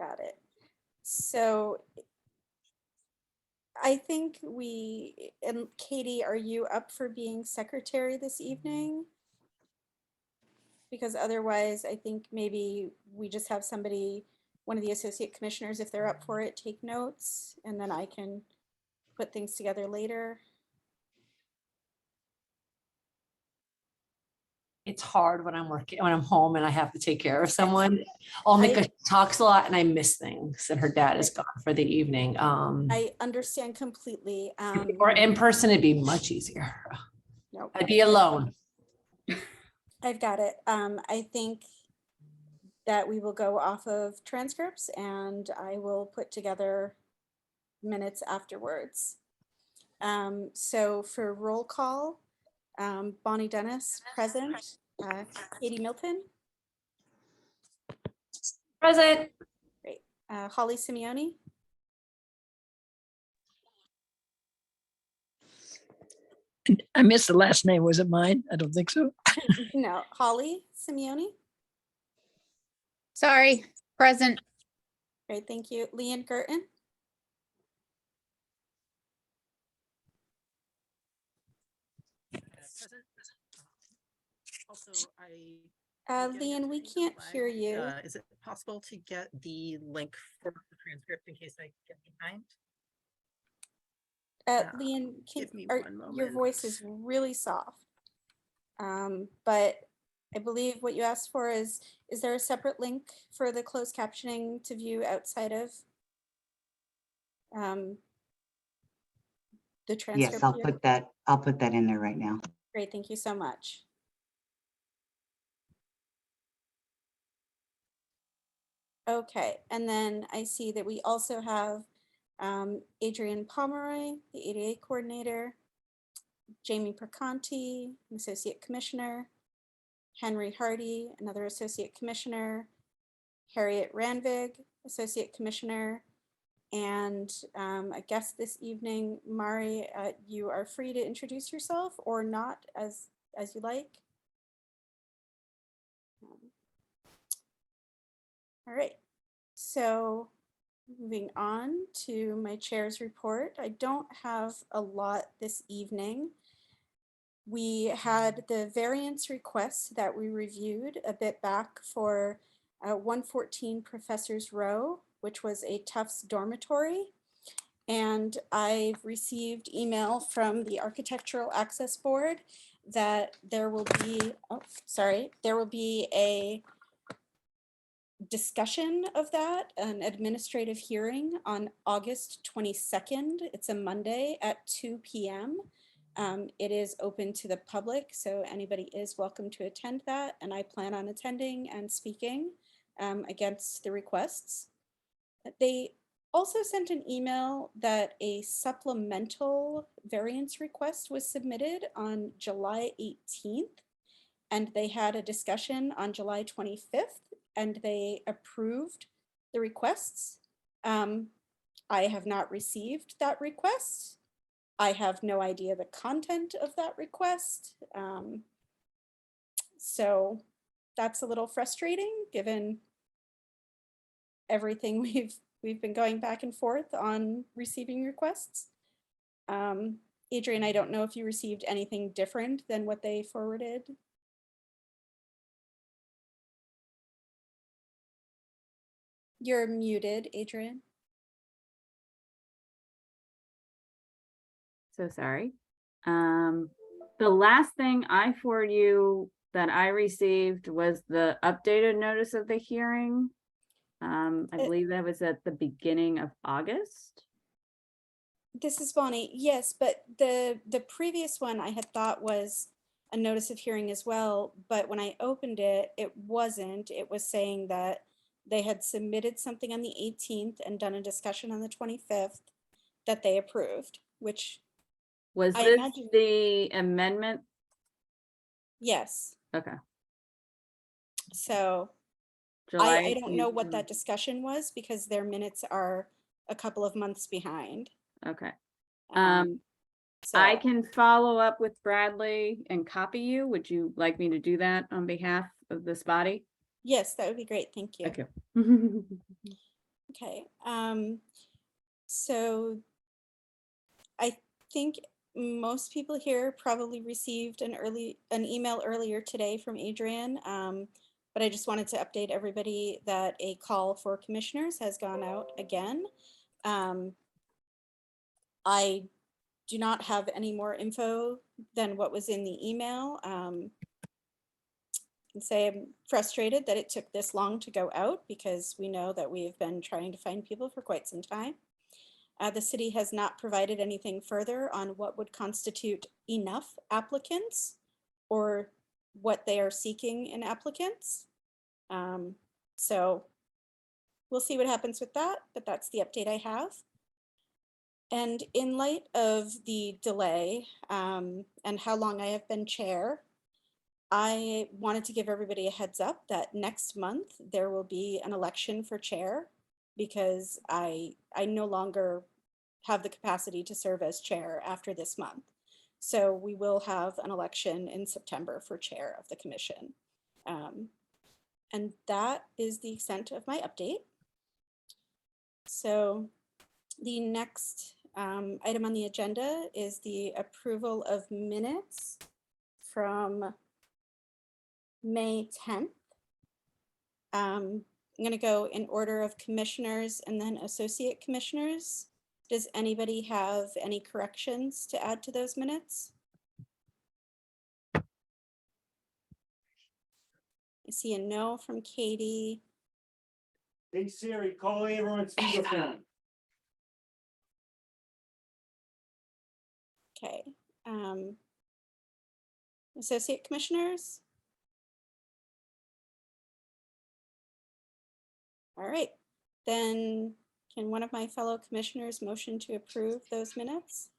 Got it. So I think and Katie, are you up for being secretary this evening? Because otherwise, I think maybe we just have somebody, one of the associate commissioners, if they're up for it, take notes, and then I can put things together later. It's hard when I'm home and I have to take care of someone, only because she talks a lot and I miss things, and her dad is gone for the evening. I understand completely. Or in person, it'd be much easier. Nope, I'd be alone. I've got it. I think that we will go off of transcripts and I will put together minutes afterwards. So for roll call, Bonnie Dennis, present. Katie Milton. Present. Great. Holly Simeone. I missed the last name. Was it mine? I don't think so. No, Holly Simeone. Sorry, present. Great, thank you. Leanne Gerton. Also, Leanne, we can't hear you. Is it possible to get the link for the transcript in case I get behind? Leanne, give me one your moment. voice is really soft. But I believe what you asked for is there a separate link for the closed captioning to view outside of the transcript? Yes, I'll put that in there right now. Great, thank you so much. Okay, and then I see that we also have Adrian Pomeroy, the ADA coordinator, Jamie Perconti, an associate commissioner, Henry Hardy, another associate commissioner, Harriet Ranvig, associate commissioner, and a guest this evening. Mari, you are free to introduce yourself or not, as you like. All right, so moving on to my chair's report. I don't have a lot this evening. We had the variance requests that we reviewed a bit back for 114 Professors Row, which was a Tufts dormitory. And I've received email from the Architectural Access Board that there will be, there will be a discussion of that, an administrative hearing on August 22nd. It's a Monday at 2 p.m. It is open to the public, so anybody is welcome to attend that, and I plan on attending and speaking against the requests. They also sent an email that a supplemental variance request was submitted on July 18th, and they had a discussion on July 25th, and they approved the requests. I have not received that request. I have no idea the content of that request. So that's a little frustrating given everything we've been going back and forth on receiving requests. Adrian, I don't know if you received anything different than what they forwarded. You're muted, Adrian. So sorry. The last thing I forwarded you that I received was the updated notice of the hearing. I believe that was at the beginning of August. This is Bonnie. Yes, but the previous one I had thought was a notice of hearing as well, but when I opened it, it wasn't. It was saying that they had submitted something on the 18th and done a discussion on the 25th that they approved, which was I this imagine the amendment? Yes. Okay. So I don't know what that discussion was because their minutes are a couple of months behind. Okay. So I can follow up with Bradley and copy you. Would you like me to do that on behalf of this body? yes, that would be great. Thank you. Okay. Okay, so I think most people here probably received an email earlier today from Adrian. But I just wanted to update everybody that a call for commissioners has gone out again. I do not have any more info than what was in the email. And say I'm frustrated that it took this long to go out because we know that we have been trying to find people for quite some time. The city has not provided anything further on what would constitute enough applicants or what they are seeking in applicants. So we'll see what happens with that, but that's the update I have. And in light of the delay and how long I have been chair, I wanted to give everybody a heads up that next month there will be an election for chair because I no longer have the capacity to serve as chair after this month. So we will have an election in September for chair of the commission. And that is the extent of my update. So the next item on the agenda is the approval of minutes from May 10th. I'm going to go in order of commissioners and then associate commissioners. Does anybody have any corrections to add to those minutes? I see a no from Katie. Hey Siri, call Aaron on speakerphone. Okay. Associate commissioners? All right, then can one of my fellow commissioners motion to approve those minutes?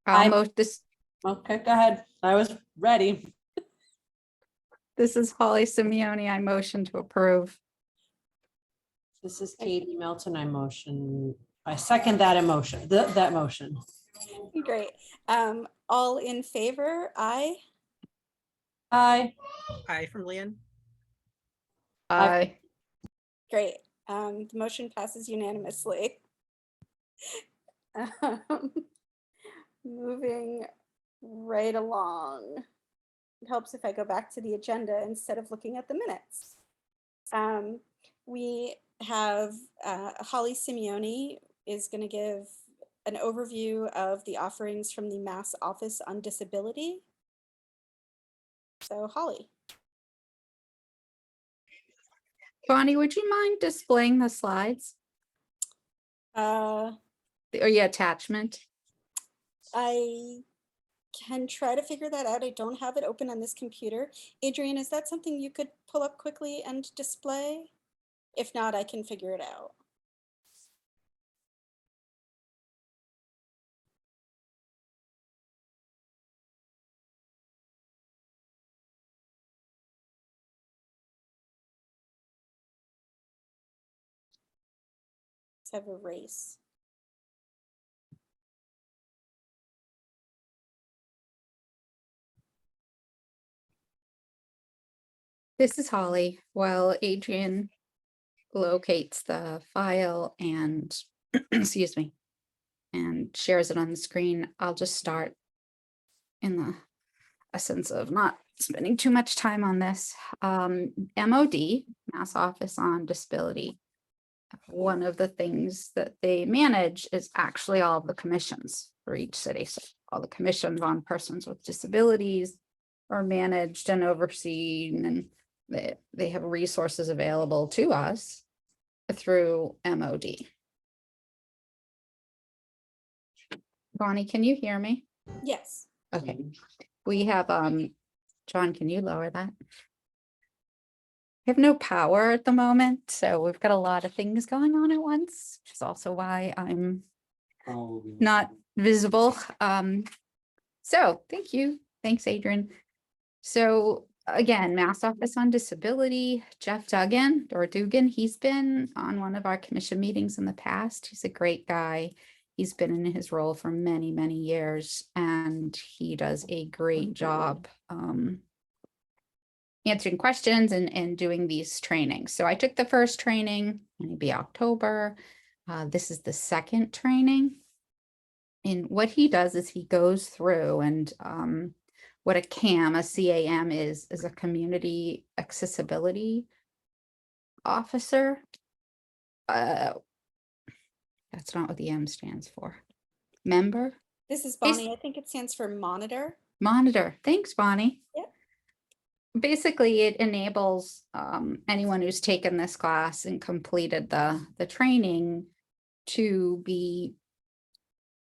I- This Okay, go ahead. I was ready. is Holly Simeone. I motion to approve. This is Katie Melton. I second that emotion, that motion. Great. All in favor? Aye. Aye. Hi from Leon. Aye. Great. The motion passes unanimously. Moving right along. It helps if I go back to the agenda instead of looking at the minutes. We have Holly Simeone is going to give an overview of the offerings from the Mass Office on Disability. So Holly. Bonnie, would you mind displaying the slides or your attachment? I can try to figure that out. I don't have it open on this computer. Adrian, is that something you could pull up quickly and display? If not, I can figure it out. Let's have a race. This is Holly. While Adrian locates the file and excuse me, and shares it on the screen, I'll just start in the essence of not spending too much time on this. MOD, Mass Office on Disability. One of the things that they manage is actually all the commissions for each city. So all the commissions on persons with disabilities are managed and overseen, and they have resources available to us through MOD. Bonnie, can you hear me? Yes. Okay. We have, John, can you lower that? We have no power at the moment, so we've got a lot of things going on at once, which is also why I'm not visible. So thank you. Thanks, Adrian. So again, Mass Office on Disability, Jeff Dugan, he's been on one of our commission meetings in the past. He's a great guy. He's been in his role for many, many years, and he does a great job answering questions and doing these trainings. So I took the first training, maybe October. This is the second training. And what he does is he goes through and what a CAM is a community accessibility officer. That's not what the M stands for. Member? This is Bas- Bonnie. I think it stands for monitor. Monitor. Thanks, Bonnie. Yep. Basically, it enables anyone who's taken this class and completed the training to be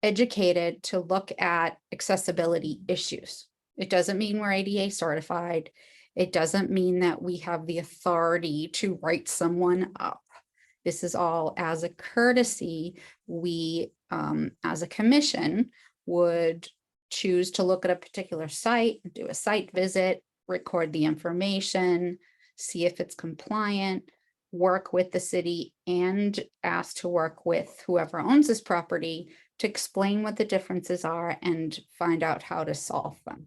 educated to look at accessibility issues. It doesn't mean we're ADA certified. It doesn't mean that we have the authority to write someone up. This is all as a courtesy. We, as a commission, would choose to look at a particular site, do a site visit, record the information, see if it's compliant, work with the city, and ask to work with whoever owns this property to explain what the differences are and find out how to solve them.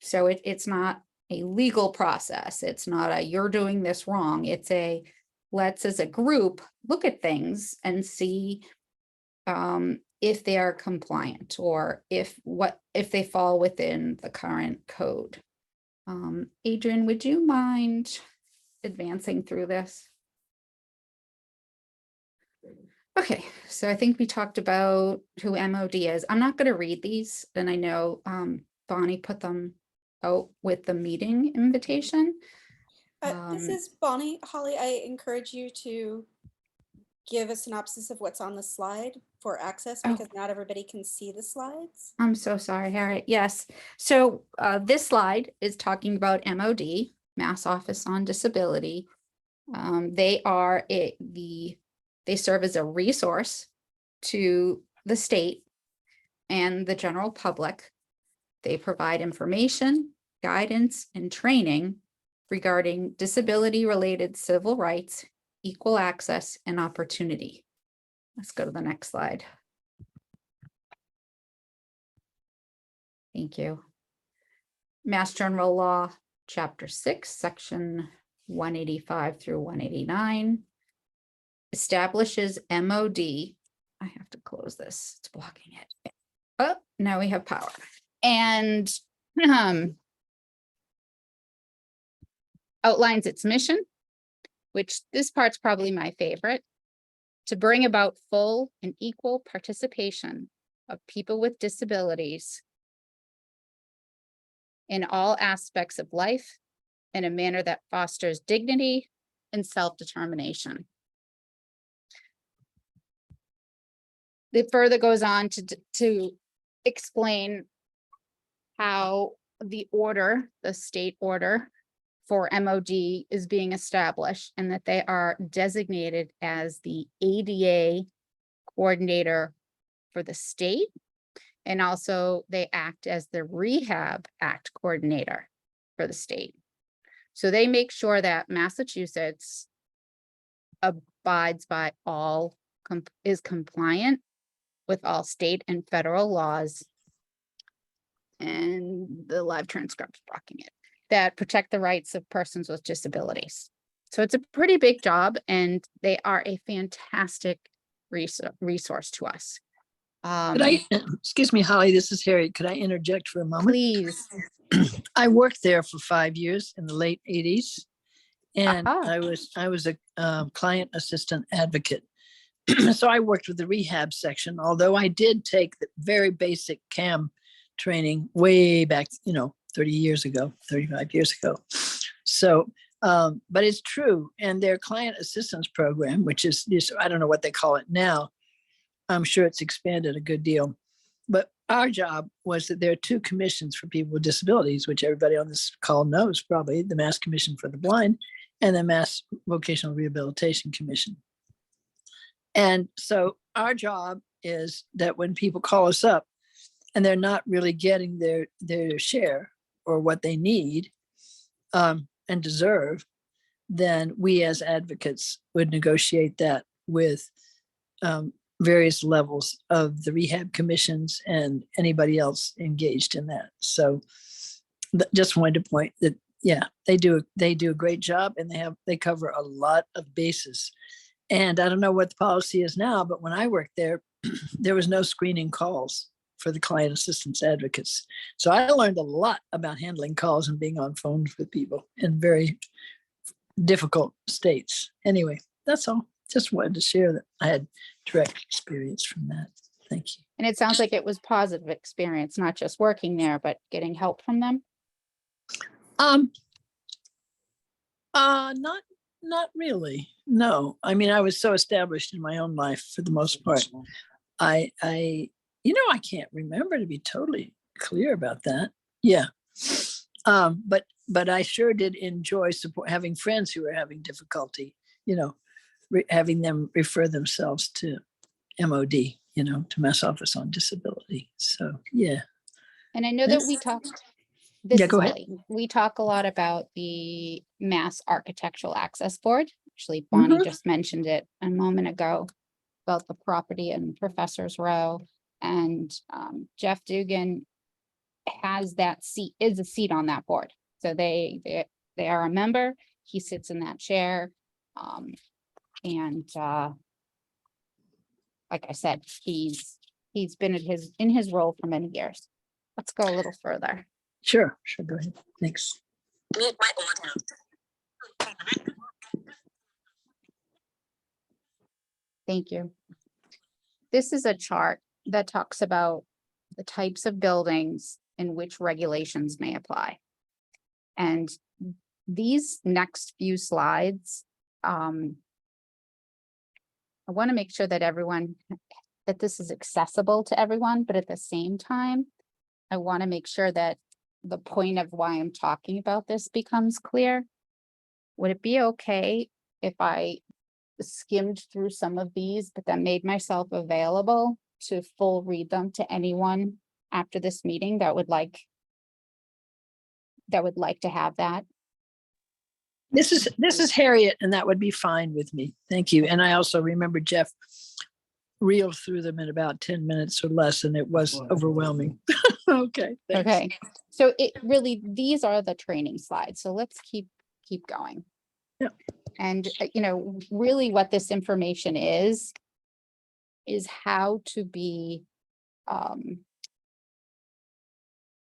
So it's not a legal process. It's not a you're doing this wrong. It's a let's as a group look at things and see if they are compliant or if they fall within the current code. Adrian, would you mind advancing through this? Okay, so I think we talked about who MOD is. I'm not going to read these, and I know Bonnie put them out with the meeting invitation. This is Bonnie. Holly, I encourage you to give a synopsis of what's on the slide for access Oh. because not everybody can see the slides. I'm so sorry, Harriet. Yes. So this slide is talking about MOD, Mass Office on Disability. They serve as a resource to the state and the general public. They provide information, guidance, and training regarding disability-related civil rights, equal access, and opportunity. Let's go to the next slide. Thank you. Mass General Law, Chapter 6, Section 185 through 189 establishes MOD. I have to close this. It's blocking it. Oh, now we have power. And outlines its mission, which this part's probably my favorite, to bring about full and equal participation of people with disabilities in all aspects of life in a manner that fosters dignity and self-determination. It further goes on to explain how the order, the state order for MOD is being established and that they are designated as the ADA coordinator for the state. And also they act as the Rehab Act coordinator for the state. So they make sure that Massachusetts abides by all, is compliant with all state and federal laws. And the live transcript blocking it, that protect the rights of persons with disabilities. So it's a pretty big job and they are a fantastic resource to us. Could I, excuse me, Holly, this is Harry. Could I interject for a moment? Please. I worked there for 5 years in the late 80s. And Aha. I was a client assistant advocate. So I worked with the rehab section, although I did take the very basic CAM training way back, 30 years ago, 35 years ago. So, but it's true. And their client assistance program, which is, I don't know what they call it now. I'm sure it's expanded a good deal. But our job was that there are two commissions for people with disabilities, which everybody on this call knows probably, the Mass Commission for the Blind and the Mass Vocational Rehabilitation Commission. And so our job is that when people call us up and they're not really getting their share or what they need and deserve, then we as advocates would negotiate that with various levels of the rehab commissions and anybody else engaged in that. So just wanted to point that Yeah, they do a great job, and they cover a lot of bases. And I don't know what the policy is now, but when I worked there, there was no screening calls for the client assistance advocates. So I learned a lot about handling calls and being on phones with people in very difficult states. Anyway, that's all. Just wanted to share that I had direct experience from that. Thank you. And it sounds like it was positive experience, not just working there, but getting help from them. Not really. No, I mean, I was so established in my own life for the most part. I can't remember, to be totally clear about that. Yeah. But I sure did enjoy having friends who were having difficulty, having them refer themselves to MOD, to Mass Office on Disability. So, yeah. And I know that we Yes. talked, this Yeah, is go ahead. Holly. We talk a lot about the Mass Architectural Access Board. Actually, Bonnie just mentioned it a moment ago about the property in Professor's Row. And Jeff Dugan has that seat, is a seat on that board. So they are a member. He sits in that chair. And like I said, he's been in his role for many years. Let's go a little further. Sure, go ahead. Thanks. Thank you. This is a chart that talks about the types of buildings in which regulations may apply. And these next few slides, I want to make sure that that this is accessible to everyone, but at the same time, I want to make sure that the point of why I'm talking about this becomes clear. Would it be okay if I skimmed through some of these, but then made myself available to full read them to anyone after this meeting that would like to have that? This is Harriet, and that would be fine with me. Thank you. And I also remember Jeff reeled through them in about 10 minutes or less, and it was overwhelming. Okay. Thanks. Okay, so these are the training slides. So let's keep going. Yeah. And really what this information is how to be,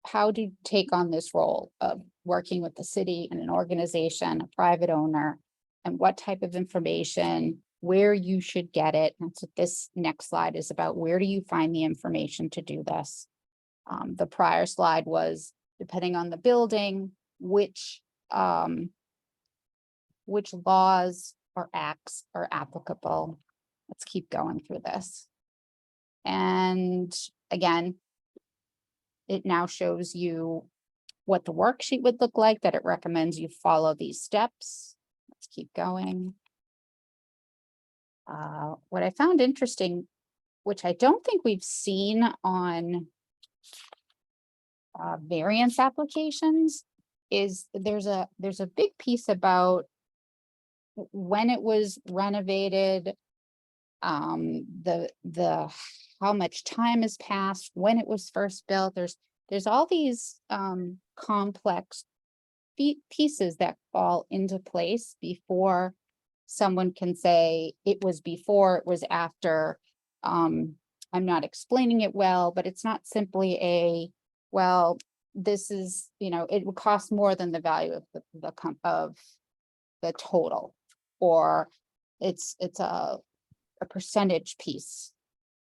how to take on this role of working with the city and an organization, a private owner, and what type of information, where you should get it. That's what this next slide is about. Where do you find the information to do this? The prior slide was, depending on the building, which laws or acts are applicable. Let's keep going through this. And again, it now shows you what the worksheet would look like, that it recommends you follow these steps. Let's keep going. What I found interesting, which I don't think we've seen on variance applications, is there's a big piece about when it was renovated, the how much time has passed, when it was first built. There's all these complex pieces that fall into place before someone can say it was before, it was after. I'm not explaining it well, but it's not simply well, this is, it would cost more than the value of the total, or it's a percentage piece.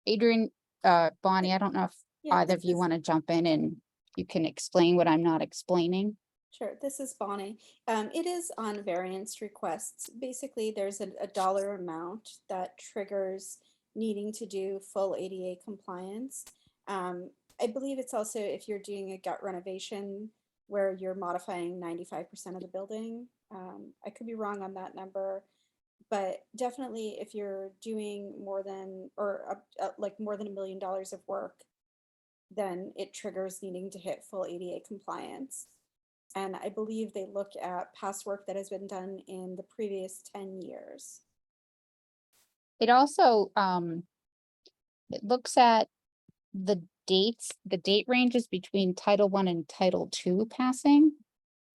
Adrian, Bonnie, I don't know if either of you want to jump in and you can explain what I'm not explaining. Sure, this is Bonnie. It is on variance requests. Basically, there's a dollar amount that triggers needing to do full ADA compliance. I believe it's also if you're doing a gut renovation where you're modifying 95% of the building. I could be wrong on that number, but definitely if you're doing more than more than $1 million of work, then it triggers needing to hit full ADA compliance. And I believe they look at past work that has been done in the previous 10 years. It also, it looks at the dates, the date ranges between Title I and Title II passing.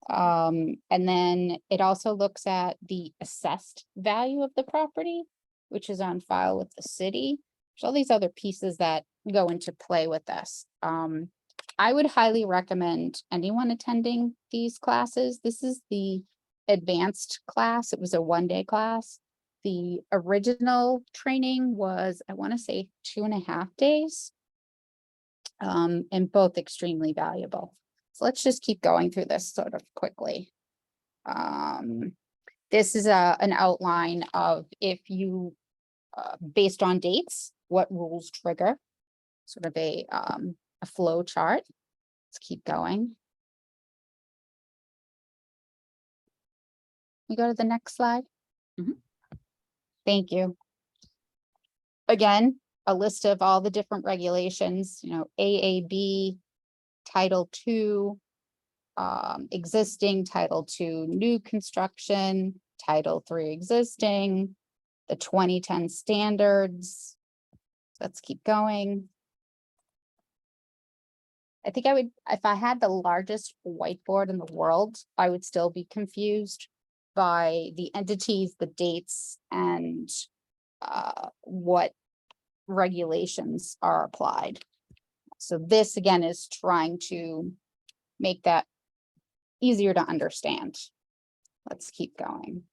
And then it also looks at the assessed value of the property, which is on file with the city. There's all these other pieces that go into play with this. I would highly recommend anyone attending these classes. This is the advanced class. It was a 1-day class. The original training was, I want to say, 2.5 days. And both extremely valuable. So let's just keep going through this sort of quickly. This is an outline of if you, based on dates, what rules trigger, sort of a flow chart. Let's keep going. We go to the next slide. Thank you. Again, a list of all the different regulations, AAB, Title II, existing, Title II, new construction, Title III existing, the 2010 standards. Let's keep going. I think I would, if I had the largest whiteboard in the world, I would still be confused by the entities, the dates, and what regulations are applied. So this again is trying to make that easier to understand. Let's keep going.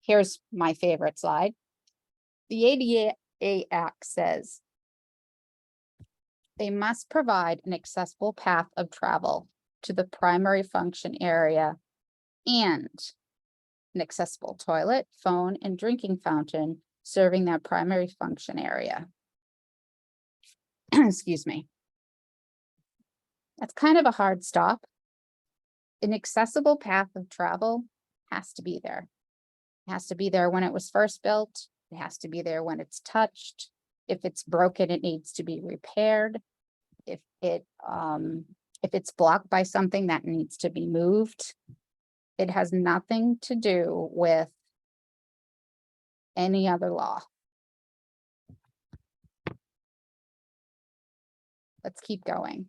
Here's my favorite slide. The ADA Act says they must provide an accessible path of travel to the primary function area and an accessible toilet, phone, and drinking fountain serving that primary function area. Excuse me. That's kind of a hard stop. An accessible path of travel has to be there. It has to be there when it was first built. It has to be there when it's touched. If it's broken, it needs to be repaired. If it's blocked by something that needs to be moved, it has nothing to do with any other law. Let's keep going.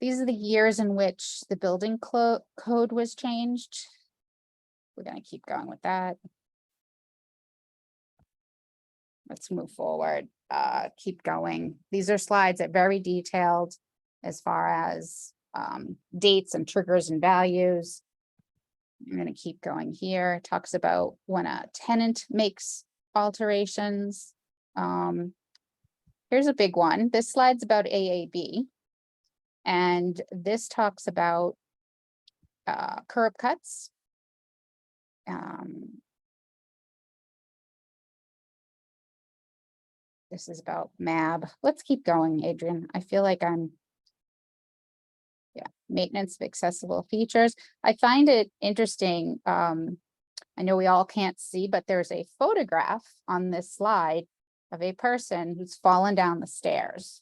These are the years in which the building code was changed. We're going to keep going with that. Let's move forward, keep going. These are slides that are very detailed as far as dates and triggers and values. I'm going to keep going here. It talks about when a tenant makes alterations. Here's a big one. This slide's about AAB. And this talks about curb cuts. This is about MAB. Let's keep going, Adrian. I feel like maintenance of accessible features. I find it interesting. I know we all can't see, but there's a photograph on this slide of a person who's fallen down the stairs,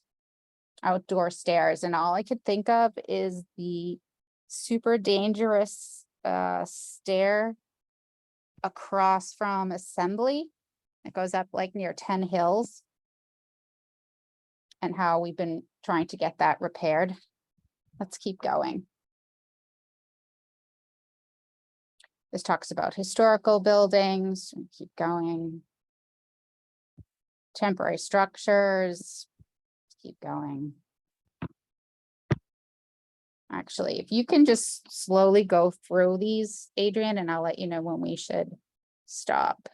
outdoor stairs. And all I could think of is the super dangerous stair across from Assembly. It goes up like near 10 Hills. And how we've been trying to get that repaired. Let's keep going. This talks about historical buildings. Keep going. Temporary structures. Keep going. Actually, if you can just slowly go through these, Adrian, and I'll let you know when we should stop.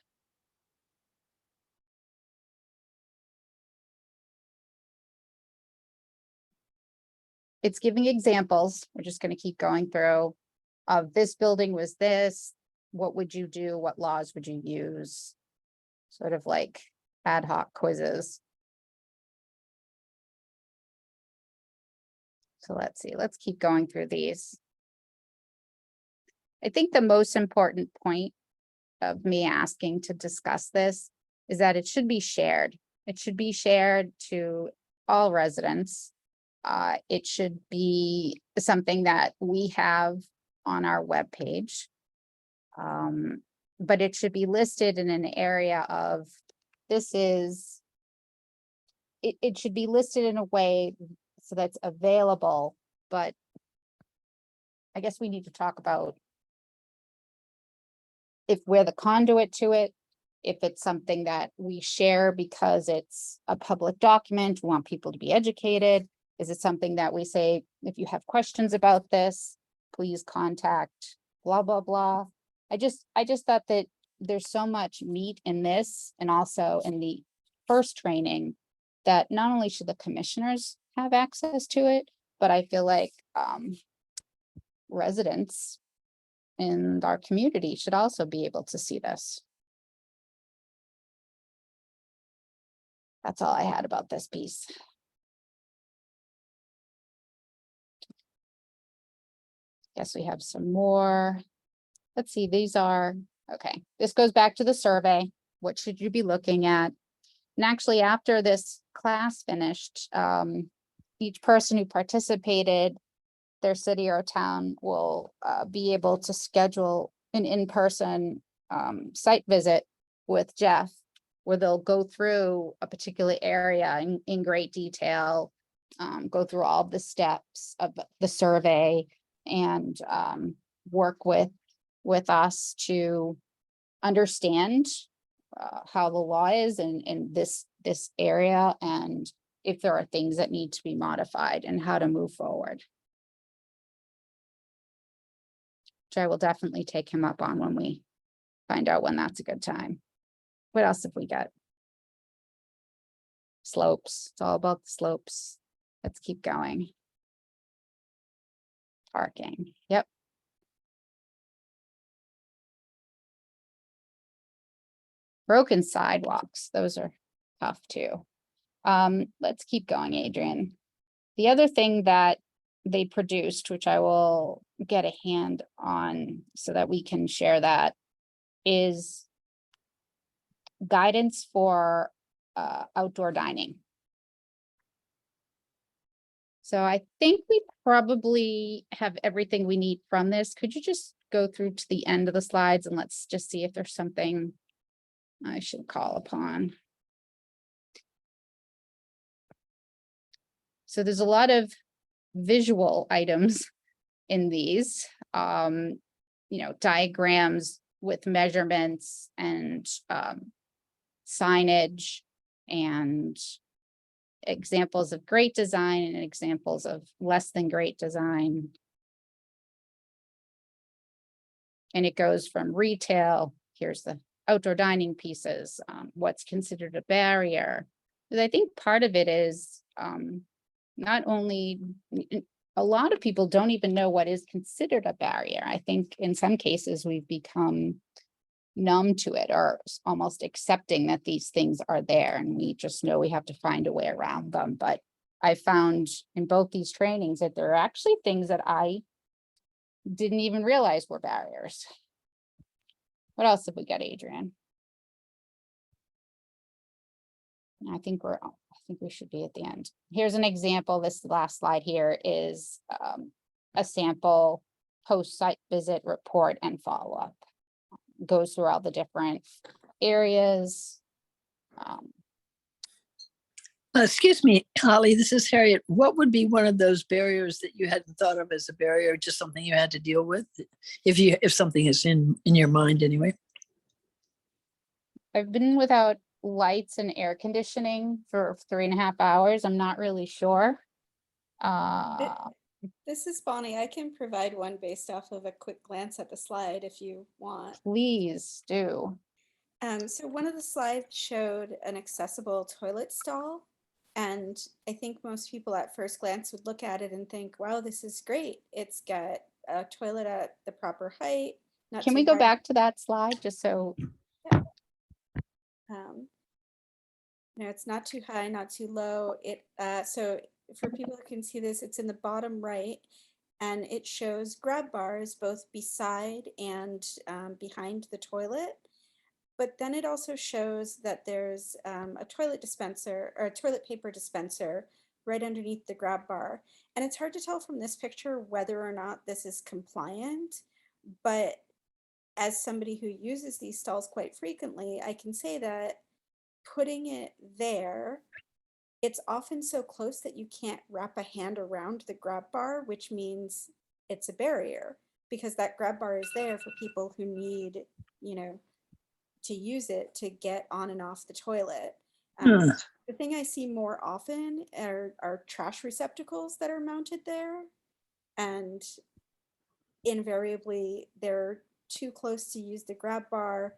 It's giving examples. We're just going to keep going through of this building was this. What would you do? What laws would you use? Sort of like ad hoc quizzes. So let's see. Let's keep going through these. I think the most important point of me asking to discuss this is that it should be shared. It should be shared to all residents. It should be something that we have on our webpage. But it should be listed in an area of, this is it should be listed in a way so that's available, but I guess we need to talk about if we're the conduit to it, if it's something that we share because it's a public document, we want people to be educated. Is it something that we say, if you have questions about this, please contact blah, blah, blah. I just thought that there's so much meat in this and also in the first training that not only should the commissioners have access to it, but I feel like residents in our community should also be able to see this. That's all I had about this piece. Guess we have some more. Let's see, these are, okay, this goes back to the survey. What should you be looking at? And actually, after this class finished, each person who participated, their city or town will be able to schedule an in-person site visit with Jeff, where they'll go through a particular area in great detail, go through all the steps of the survey and work with us to understand how the law is in this area and if there are things that need to be modified and how to move forward. Which I will definitely take him up on when we find out when that's a good time. What else have we got? Slopes. It's all about the slopes. Let's keep going. Parking. Yep. Broken sidewalks. Those are tough too. Let's keep going, Adrian. The other thing that they produced, which I will get a hand on so that we can share that, is guidance for outdoor dining. So I think we probably have everything we need from this. Could you just go through to the end of the slides and let's just see if there's something I should call upon. So there's a lot of visual items in these, diagrams with measurements and signage and examples of great design and examples of less than great design. And it goes from retail, here's the outdoor dining pieces, what's considered a barrier. Because I think part of it is not only, a lot of people don't even know what is considered a barrier. I think in some cases we've become numb to it or almost accepting that these things are there and we just know we have to find a way around them. But I found in both these trainings that there are actually things that I didn't even realize were barriers. What else have we got, Adrian? I think we should be at the end. Here's an example. This last slide here is a sample post-site visit report and follow-up. Goes through all the different areas. Excuse me, Holly, this is Harriet. What would be one of those barriers that you hadn't thought of as a barrier, just something you had to deal with? If something is in your mind anyway. I've been without lights and air conditioning for 3.5 hours. I'm not really sure. This is Bonnie. I can provide one based off of a quick glance at the slide if you want. Please do. So one of the slides showed an accessible toilet stall. And I think most people at first glance would look at it and think, wow, this is great. It's got a toilet at the proper height. Can we go back to that slide just so? Yeah. No, it's not too high, not too low. So for people who can see this, it's in the bottom right and it shows grab bars both beside and behind the toilet. But then it also shows that there's a toilet dispenser or a toilet paper dispenser right underneath the grab bar. And it's hard to tell from this picture whether or not this is compliant, but as somebody who uses these stalls quite frequently, I can say that putting it there, it's often so close that you can't wrap a hand around the grab bar, which means it's a barrier because that grab bar is there for people who need, you know, to use it to get on and off the toilet. Ugh. The thing I see more often are trash receptacles that are mounted there. And invariably, they're too close to use the grab bar,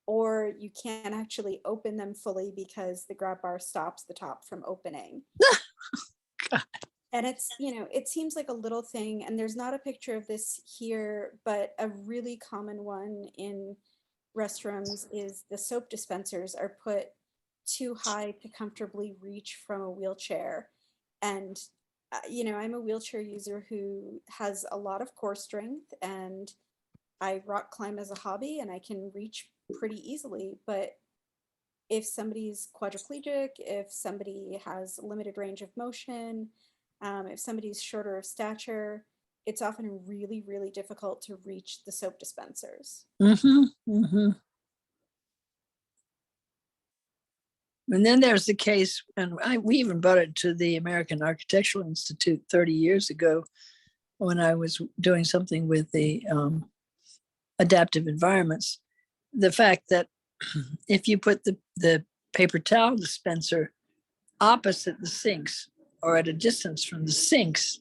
or you can't actually open them fully because the grab bar stops the top from opening. And it's, you know, it seems like a little thing, and there's not a picture of this here, but a really common one in restrooms is the soap dispensers are put too high to comfortably reach from a wheelchair. And, you know, I'm a wheelchair user who has a lot of core strength, and I rock climb as a hobby and I can reach pretty easily. But if somebody's quadriplegic, if somebody has limited range of motion, if somebody's shorter of stature, it's often really, really difficult to reach the soap dispensers. Mm-hmm, mm-hmm. And then there's the case, and we even brought it to the American Architectural Institute 30 years ago when I was doing something with the adaptive environments. The fact that if you put the paper towel dispenser opposite the sinks or at a distance from the sinks,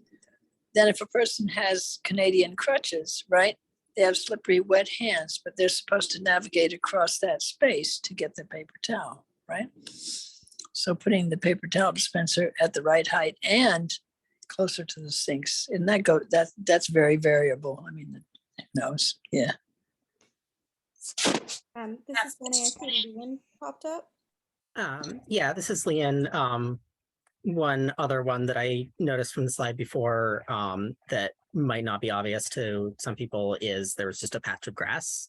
then if a person has Canadian crutches, right, they have slippery, wet hands, but they're supposed to navigate across that space to get the paper towel, right? So putting the paper towel dispenser at the right height and closer to the sinks, and that's very variable. I mean, who knows? Yeah. This is Bonnie. I see Leanne popped up. Yeah, this is Leanne. One other one that I noticed from the slide before that might not be obvious to some people is there's just a patch of grass,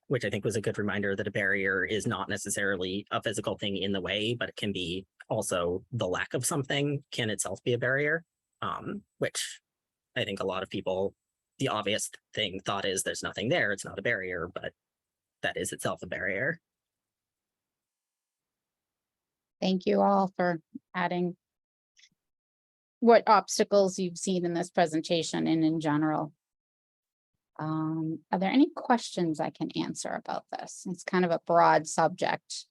which I think was a good reminder that a barrier is not necessarily a physical thing in the way, but it can be also the lack of something can itself be a barrier, which I think a lot of people, the obvious thought is there's nothing there, it's not a barrier, but that is itself a barrier. Thank you all for adding what obstacles you've seen in this presentation and in general. Are there any questions I can answer about this? It's kind of a broad subject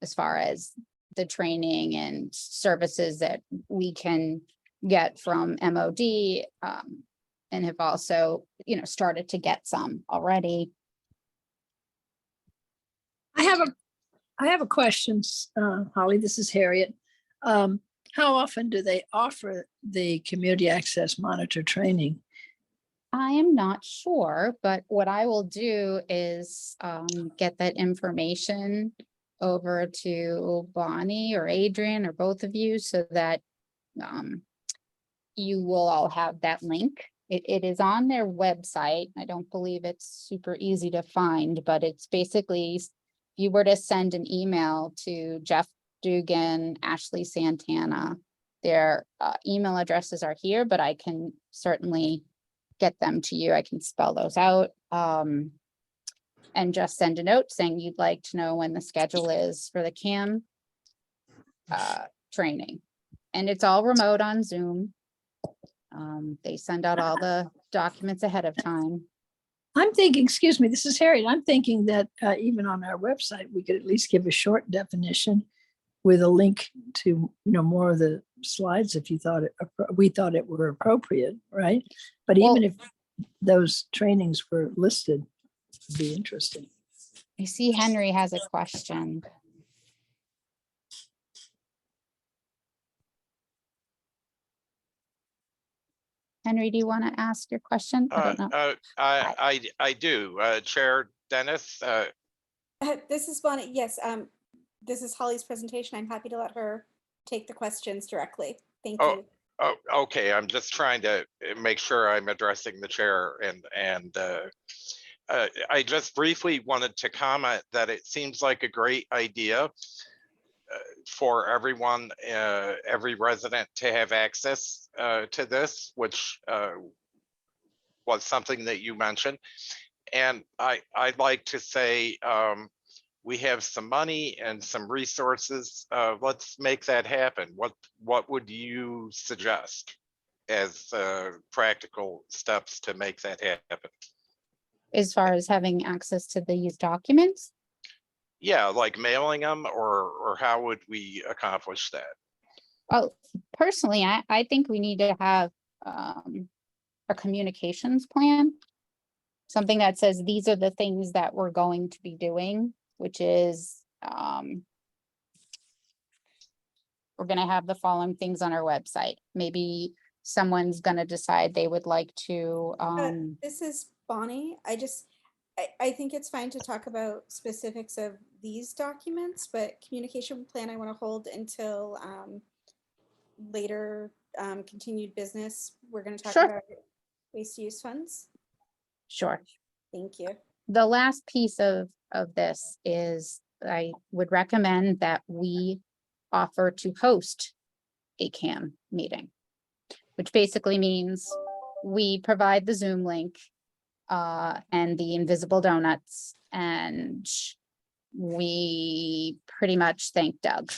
as far as the training and services that we can get from MOD, and have also, you know, started to get some already. I have a question, Holly. This is Harriet. How often do they offer the community access monitor training? I am not sure, but what I will do is get that information over to Bonnie or Adrian or both of you so that you will all have that link. It is on their website. I don't believe it's super easy to find, but it's basically, if you were to send an email to Jeff Dugan, Ashley Santana, their email addresses are here, but I can certainly get them to you. I can spell those out, and just send a note saying you'd like to know when the schedule is for the CAM training. And it's all remote on Zoom. They send out all the documents ahead of time. I'm thinking, excuse me, this is Harriet. I'm thinking that even on our website, we could at least give a short definition with a link to, you know, more of the slides if you thought we thought it were appropriate, right? But even if those trainings were listed, it would be interesting. I see Henry has a question. Henry, do you want to ask your question? I don't know. I do. Chair Dennis. This is Bonnie. Yes, this is Holly's presentation. I'm happy to let her take the questions directly. Thank you. Oh, okay. I'm just trying to make sure I'm addressing the chair, and I just briefly wanted to comment that it seems like a great idea for everyone, every resident to have access to this, which was something that you mentioned. And I'd like to say we have some money and some resources. Let's make that happen. What would you suggest as practical steps to make that happen? As far as having access to these documents? Yeah, like mailing them, or how would we accomplish that? Oh, personally, I think we need to have a communications plan. Something that says these are the things that we're going to be doing, which is we're gonna have the following things on our website. Maybe someone's gonna decide they would like to This is Bonnie. I think it's fine to talk about specifics of these documents, but communication plan I want to hold until later continued business. We're going to talk Sure. about waste use funds. sure. Thank you. The last piece of this is I would recommend that we offer to host a CAM meeting, which basically means we provide the Zoom link and the invisible donuts, and we pretty much thank Doug.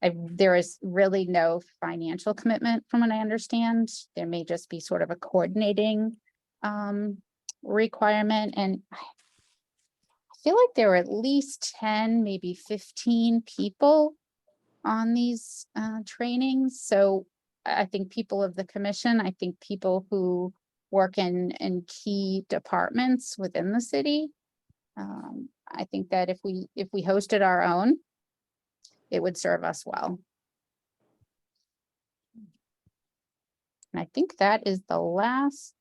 There is really no financial commitment from what I understand. There may just be sort of a coordinating requirement, and I feel like there were at least 10, maybe 15 people on these trainings. So I think people of the commission, I think people who work in key departments within the city. I think that if we hosted our own, it would serve us well. And I think that is the last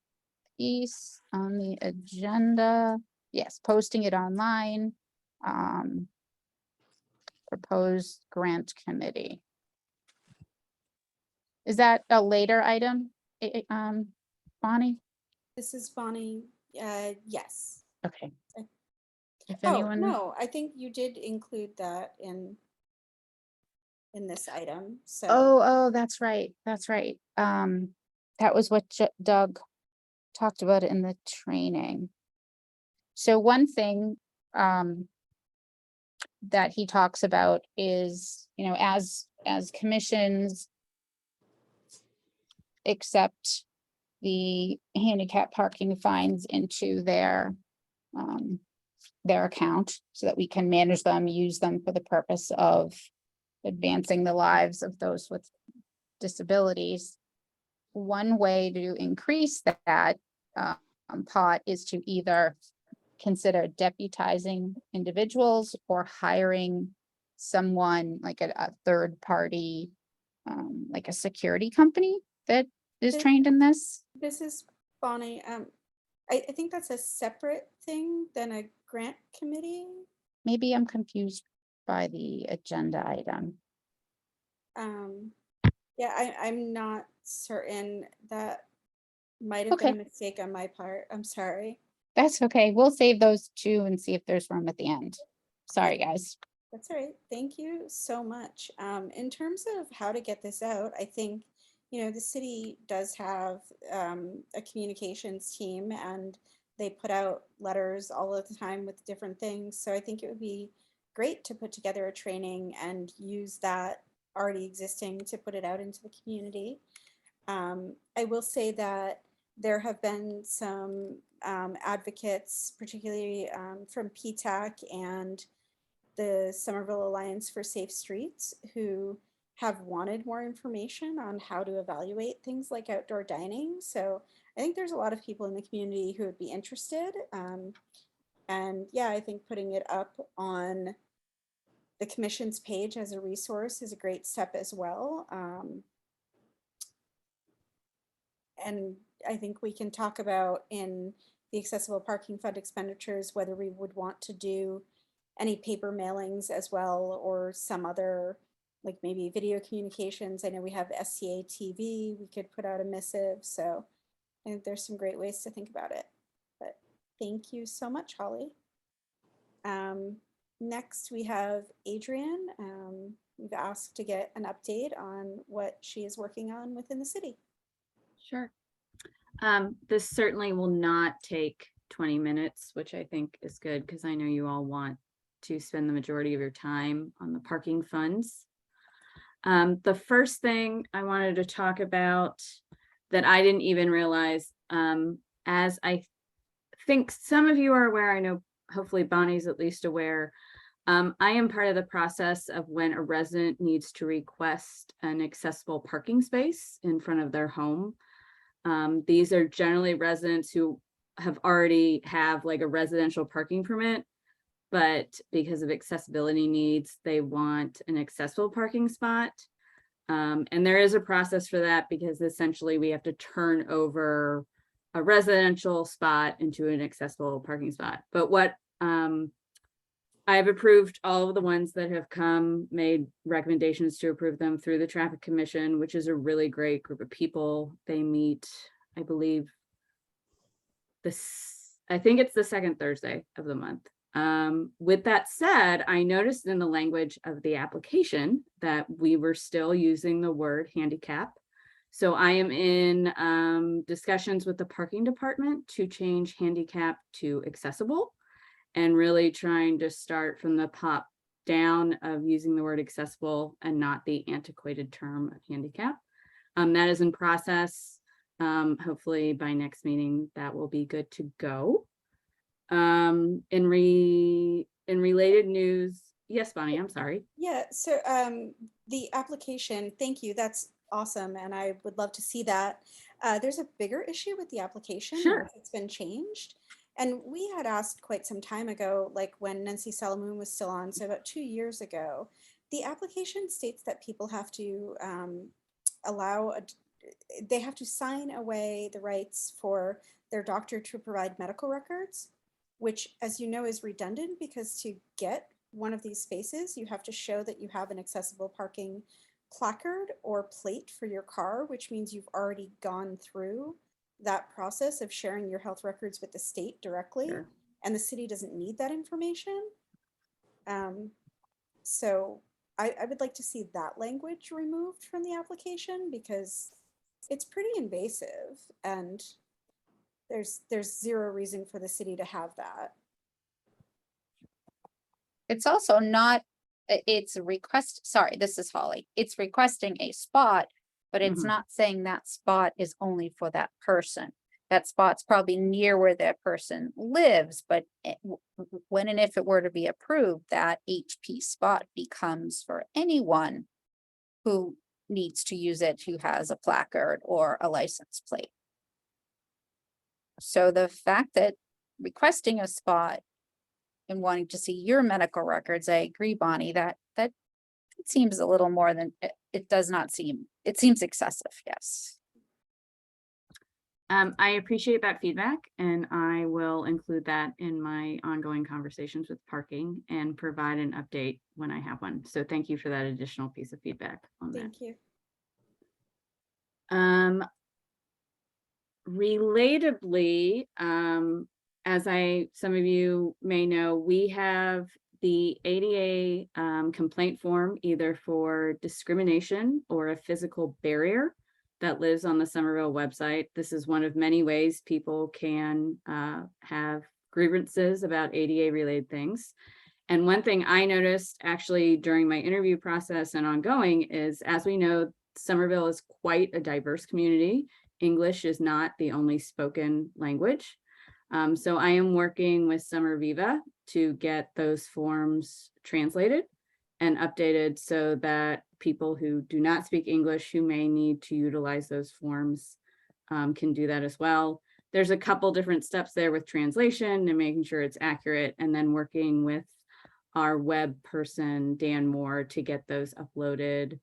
piece on the agenda. Yes, posting it online. Proposed grant committee. Is that a later item, Bonnie? This is Bonnie. Yes. Okay. If Oh, anyone, no, I think you did include that in this item. So oh, that's right. That's right. That was what Doug talked about in the training. So one thing that he talks about is, you know, as commissions accept the handicap parking fines into their account so that we can manage them, use them for the purpose of advancing the lives of those with disabilities. One way to increase that pot is to either consider deputizing individuals or hiring someone like a third party, like a security company that is This- trained in this. this is Bonnie. I think that's a separate thing than a grant committee. Maybe I'm confused by the agenda item. Yeah, I'm not certain. That might have been Okay. a mistake on my part. I'm sorry. That's okay. We'll save those two and see if there's room at the end. Sorry, guys. That's all right. Thank you so much. In terms of how to get this out, I think, the city does have a communications team, and they put out letters all of the time with different things. So I think it would be great to put together a training and use that already existing to put it out into the community. I will say that there have been some advocates, particularly from PTAC and the Somerville Alliance for Safe Streets, who have wanted more information on how to evaluate things like outdoor dining. So I think there's a lot of people in the community who would be interested. And yeah, I think putting it up on the commission's page as a resource is a great step as well. And I think we can talk about in the accessible parking fund expenditures whether we would want to do any paper mailings as well, or some other, like maybe video communications. I know we have SCA TV, we could put out a missive. So I think there's some great ways to think about it. But thank you so much, Holly. Next we have Adrian. We've asked to get an update on what she is working on within the city. Sure. This certainly will not take 20 minutes, which I think is good because I know you all want to spend the majority of your time on the parking funds. The first thing I wanted to talk about that I didn't even realize, as I think some of you are aware, I know hopefully Bonnie's at least aware, I am part of the process of when a resident needs to request an accessible parking space in front of their home. These are generally residents who have already have like a residential parking permit, but because of accessibility needs, they want an accessible parking spot. And there is a process for that because essentially we have to turn over a residential spot into an accessible parking spot. But what I've approved all of the ones that have come, made recommendations to approve them through the Traffic Commission, which is a really great group of people. They meet, I believe, I think it's the second Thursday of the month. With that said, I noticed in the language of the application that we were still using the word handicap. So I am in discussions with the parking department to change handicap to accessible, and really trying to start from the top down of using the word accessible and not the antiquated term of handicap. That is in process. Hopefully by next meeting, that will be good to go. In related news, yes, Bonnie, I'm sorry. Yeah, so the application, thank you, that's awesome, and I would love to see that. There's a bigger issue with the application. Sure. It's been changed. And we had asked quite some time ago, like when Nancy Salamoon was still on, so about 2 years ago, the application states that people have to they have to sign away the rights for their doctor to provide medical records, which, as you know, is redundant because to get one of these spaces, you have to show that you have an accessible parking placard or plate for your car, which means you've already gone through that process of sharing your health records with the state directly. Sure. And the city doesn't need that information. So I would like to see that language removed from the application because it's pretty invasive and there's zero reason for the city to have that. It's also not, it's a request, sorry, this is Holly. It's requesting a spot, but it's not saying that spot is only for that person. That spot's probably near where that person lives, but when and if it were to be approved, that HP spot becomes for anyone who needs to use it, who has a placard or a license plate. So the fact that requesting a spot and wanting to see your medical records, I agree, Bonnie, that it seems a little more than, it does not seem, it seems excessive, yes. I appreciate that feedback, and I will include that in my ongoing conversations with parking and provide an update when I have one. So thank you for that additional piece of feedback on that. Thank you. Relatably, as some of you may know, we have the ADA complaint form either for discrimination or a physical barrier that lives on the Somerville website. This is one of many ways people can have grievances about ADA related things. And one thing I noticed actually during my interview process and ongoing is, as we know, Somerville is quite a diverse community. English is not the only spoken language. So I am working with Somerviva to get those forms translated and updated so that people who do not speak English who may need to utilize those forms can do that as well. There's a couple different steps there with translation and making sure it's accurate, and then working with our web person, Dan Moore, to get those uploaded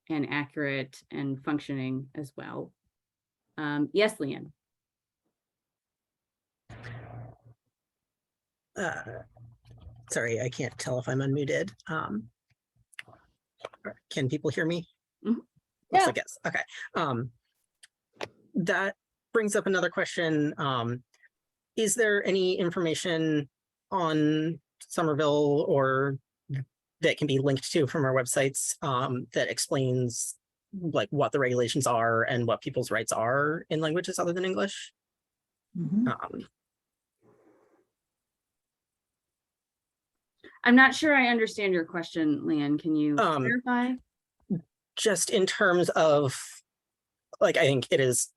and accurate and functioning as well. Yes, Leanne. Sorry, I can't tell if I'm unmuted. Can people hear me? Mm-hmm. Looks like yes. Okay. That brings up another question. Is there any information on Somerville or that can be linked to from our websites that explains like what the regulations are and what people's rights are in languages other than English? I'm not sure I understand your question, Leanne. Can you clarify? Just in terms of, like, I think it is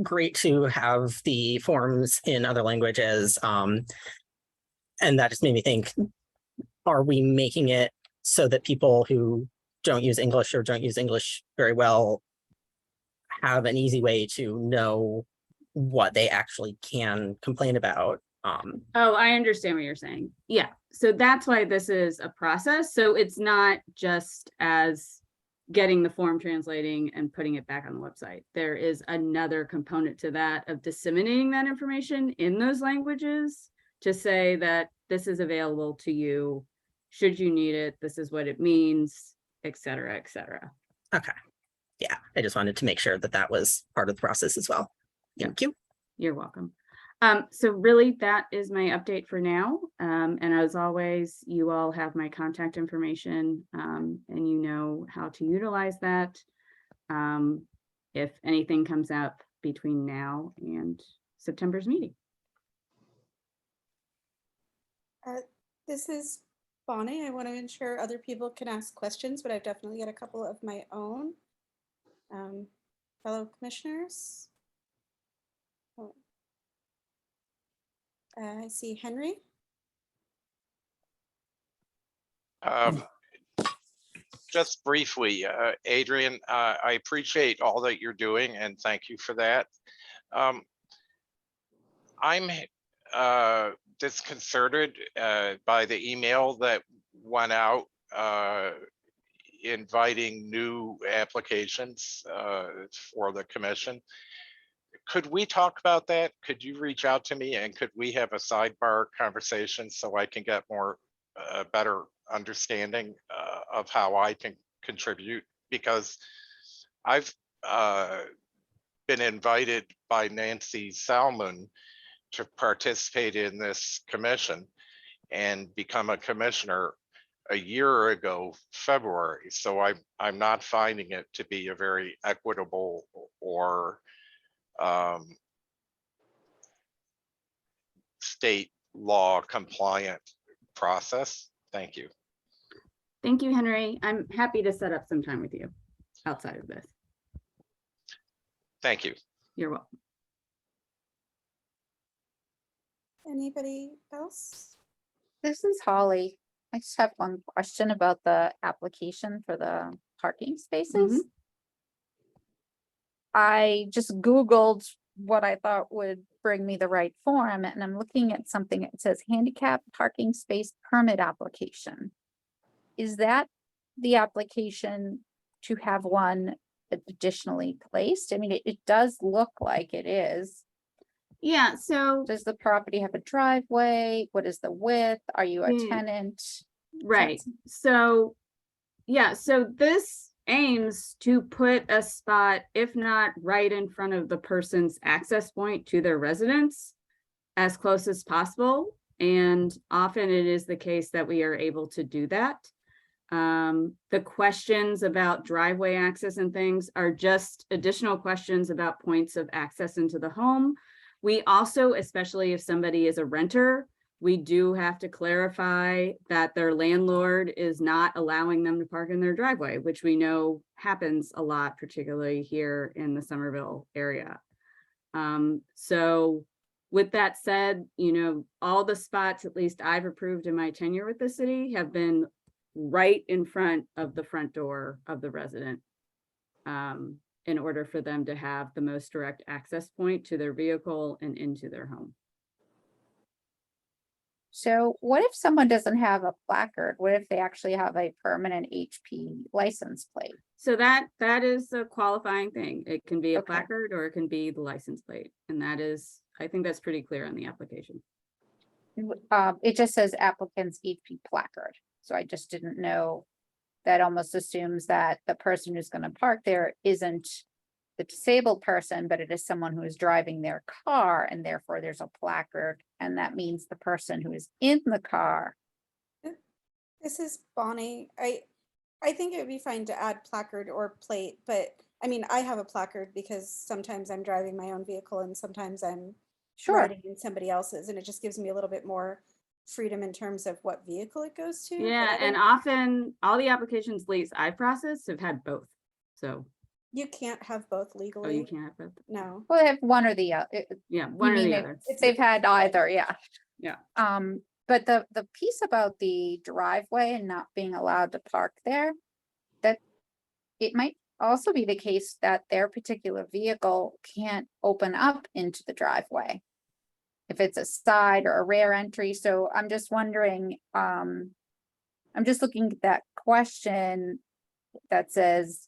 great to have the forms in other languages. And that just made me think, are we making it so that people who don't use English or don't use English very well have an easy way to know what they actually can complain about? Oh, I understand what you're saying. Yeah, so that's why this is a process. So it's not just as getting the form translating and putting it back on the website. There is another component to that of disseminating that information in those languages to say that this is available to you. Should you need it, this is what it means, et cetera, et cetera. Okay. Yeah, I just wanted to make sure that that was part of the process as well. Thank you. You're welcome. So really that is my update for now. And as always, you all have my contact information and you know how to utilize that. If anything comes up between now and September's meeting. This is Bonnie. I want to ensure other people can ask questions, but I've definitely got a couple of my own. Fellow commissioners. Oh. I see Henry. Just briefly, Adrian, I appreciate all that you're doing and thank you for that. I'm disconcerted by the email that went out inviting new applications for the commission. Could we talk about that? Could you reach out to me and could we have a sidebar conversation so I can get more better understanding of how I can contribute? Because I've been invited by Nancy Salmon to participate in this commission and become a commissioner a year ago, February. So I'm not finding it to be a very equitable or state law compliant process. Thank you. Thank you, Henry. I'm happy to set up some time with you outside of this. Thank you. You're welcome. Anybody else? This is Holly. I just have one question about the application for the parking spaces. I just Googled what I thought would bring me the right form, and I'm looking at something that says handicap parking space permit application. Is that the application to have one additionally placed? I mean, it does look like it is. Yeah, so Does the property have a driveway? What is the width? Are you a tenant? right. So yeah, so this aims to put a spot, if not right in front of the person's access point to their residence, as close as possible. And often it is the case that we are able to do that. The questions about driveway access and things are just additional questions about points of access into the home. We also, especially if somebody is a renter, we do have to clarify that their landlord is not allowing them to park in their driveway, which we know happens a lot, particularly here in the Somerville area. So with that said, you know, all the spots, at least I've approved in my tenure with the city, have been right in front of the front door of the resident in order for them to have the most direct access point to their vehicle and into their home. So what if someone doesn't have a placard? What if they actually have a permanent HP license plate? So that is a qualifying thing. It can be a Okay. placard or it can be the license plate. And that is, I think that's pretty clear on the application. It just says applicant's HP placard. So I just didn't know. That almost assumes that the person who's going to park there isn't the disabled person, but it is someone who is driving their car, and therefore there's a placard, and that means the person who is in the car. This is Bonnie. I think it would be fine to add placard or plate, but I mean, I have a placard because sometimes I'm driving my own vehicle and sometimes I'm Sure. riding in somebody else's, and it just gives me a little bit more freedom in terms of what vehicle it goes to. but Yeah, I and don't- often all the applications least I've processed have had both. So, You can't have both oh, you legally. can't have both. No. Well, they have one or the other. Yeah, one or mean the they- other. They've had either, yeah. Yeah. But the piece about the driveway and not being allowed to park there, that it might also be the case that their particular vehicle can't open up into the driveway. If it's a side or a rear entry, so I'm just wondering, I'm just looking at that question that says,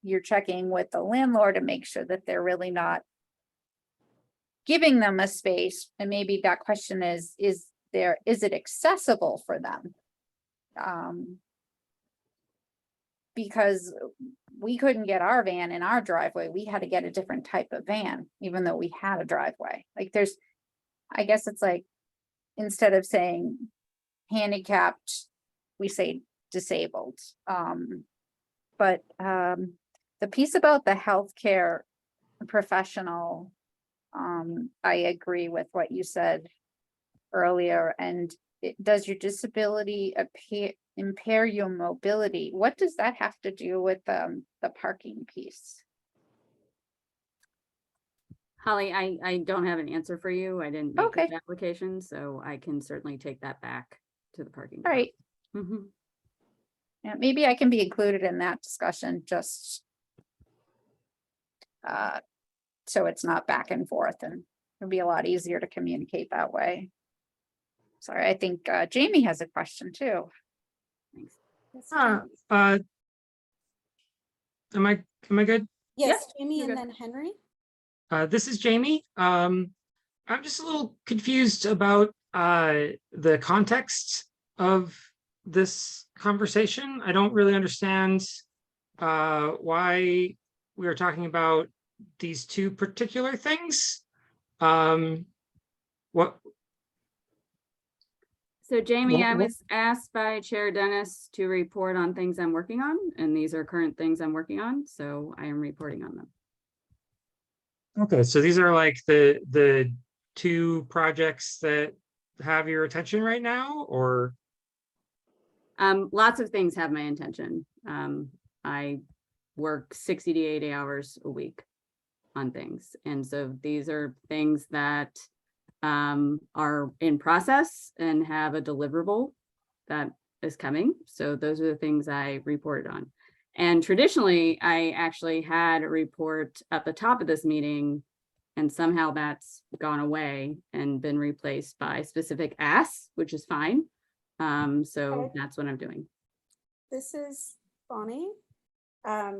you're checking with the landlord to make sure that they're really not giving them a space, and maybe that question is it accessible for them? Because we couldn't get our van in our driveway, we had to get a different type of van, even though we had a driveway. Like I guess it's like, instead of saying handicapped, we say disabled. But the piece about the healthcare professional, I agree with what you said earlier. And does your disability impair your mobility? What does that have to do with the parking piece? Holly, I don't have an answer for you. I didn't make Okay. the application, so I can certainly take that back to the parking. All right, Mhm. yeah, maybe I can be included in that discussion, just so it's not back and forth, and it'll be a lot easier to communicate that way. Sorry, I think Jamie has a question too. Thanks. Yes, Am I good? Yes, Jamie you're and good. then Henry. This is Jamie. I'm just a little confused about the context of this conversation. I don't really understand why we are talking about these two particular things. What? So Jamie, I What- was asked by Chair Dennis to report on things I'm working on, and these are current things I'm working on, so I am reporting on them. Okay, so these are like the two projects that have your attention right now, or? Lots of things have my attention. I work 60 to 80 hours a week on things. And so these are things that are in process and have a deliverable that is coming. So those are the things I reported on. And traditionally, I actually had a report at the top of this meeting, and somehow that's gone away and been replaced by specific asks, which is fine. So Okay. that's what I'm doing. This is Bonnie. I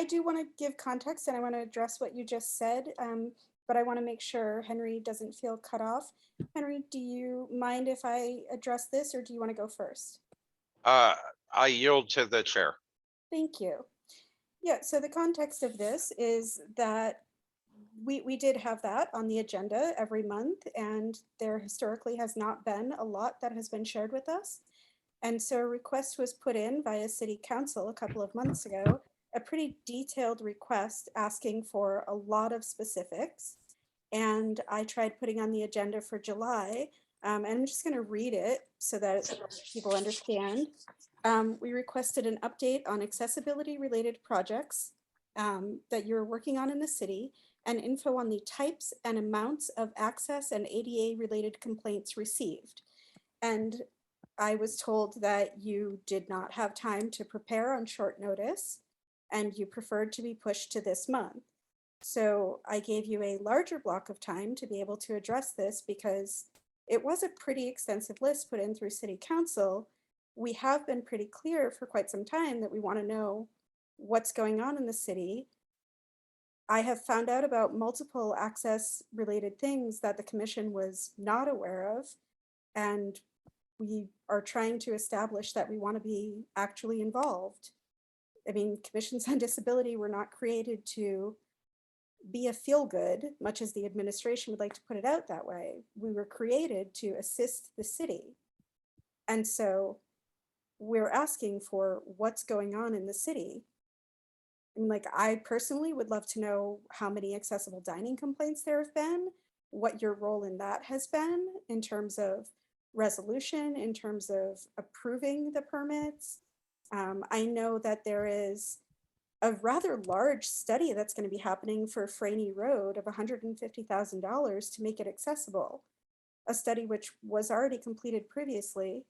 do want to give context and I want to address what you just said, but I want to make sure Henry doesn't feel cut off. Henry, do you mind if I address this, or do you want to go first? I yield to the chair. Thank you. Yeah, so the context of this is that we did have that on the agenda every month, and there historically has not been a lot that has been shared with us. And so a request was put in via City Council a couple of months ago, a pretty detailed request asking for a lot of specifics. And I tried putting on the agenda for July, and I'm just going to read it so that people understand. We requested an update on accessibility related projects that you're working on in the city, and info on the types and amounts of access and ADA related complaints received. And I was told that you did not have time to prepare on short notice, and you preferred to be pushed to this month. So I gave you a larger block of time to be able to address this, because it was a pretty extensive list put in through City Council. We have been pretty clear for quite some time that we want to know what's going on in the city. I have found out about multiple access related things that the commission was not aware of, and we are trying to establish that we want to be actually involved. I mean, commissions on disability were not created to be a feel-good, much as the administration would like to put it out that way. We were created to assist the city. And so we're asking for what's going on in the city. I mean, like, I personally would love to know how many accessible dining complaints there have been, what your role in that has been in terms of resolution, in terms of approving the permits. I know that there is a rather large study that's going to be happening for Franey Road of $150,000 to make it accessible. A study which was already completed previously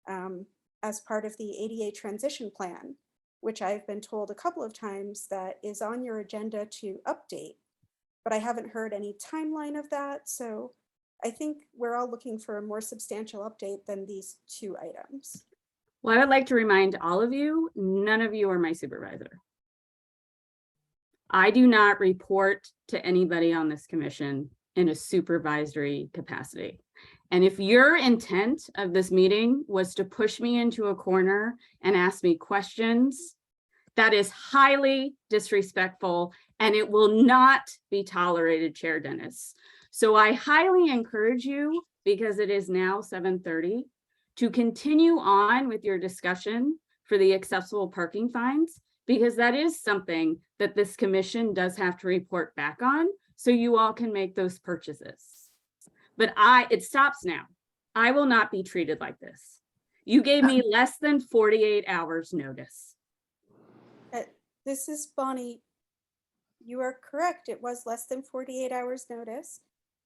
as part of the ADA transition plan, which I've been told a couple of times that is on your agenda to update, but I haven't heard any timeline of that. So I think we're all looking for a more substantial update than these two items. Well, I would like to remind all of you, none of you are my supervisor. I do not report to anybody on this commission in a supervisory capacity. And if your intent of this meeting was to push me into a corner and ask me questions, that is highly disrespectful and it will not be tolerated, Chair Dennis. So I highly encourage you, because it is now 7:30, to continue on with your discussion for the accessible parking fines, because that is something that this commission does have to report back on, so you all can make those purchases. But it stops now. I will not be treated like this. You gave me less than 48 hours notice. This is Bonnie. You are correct. It was less than 48 hours notice.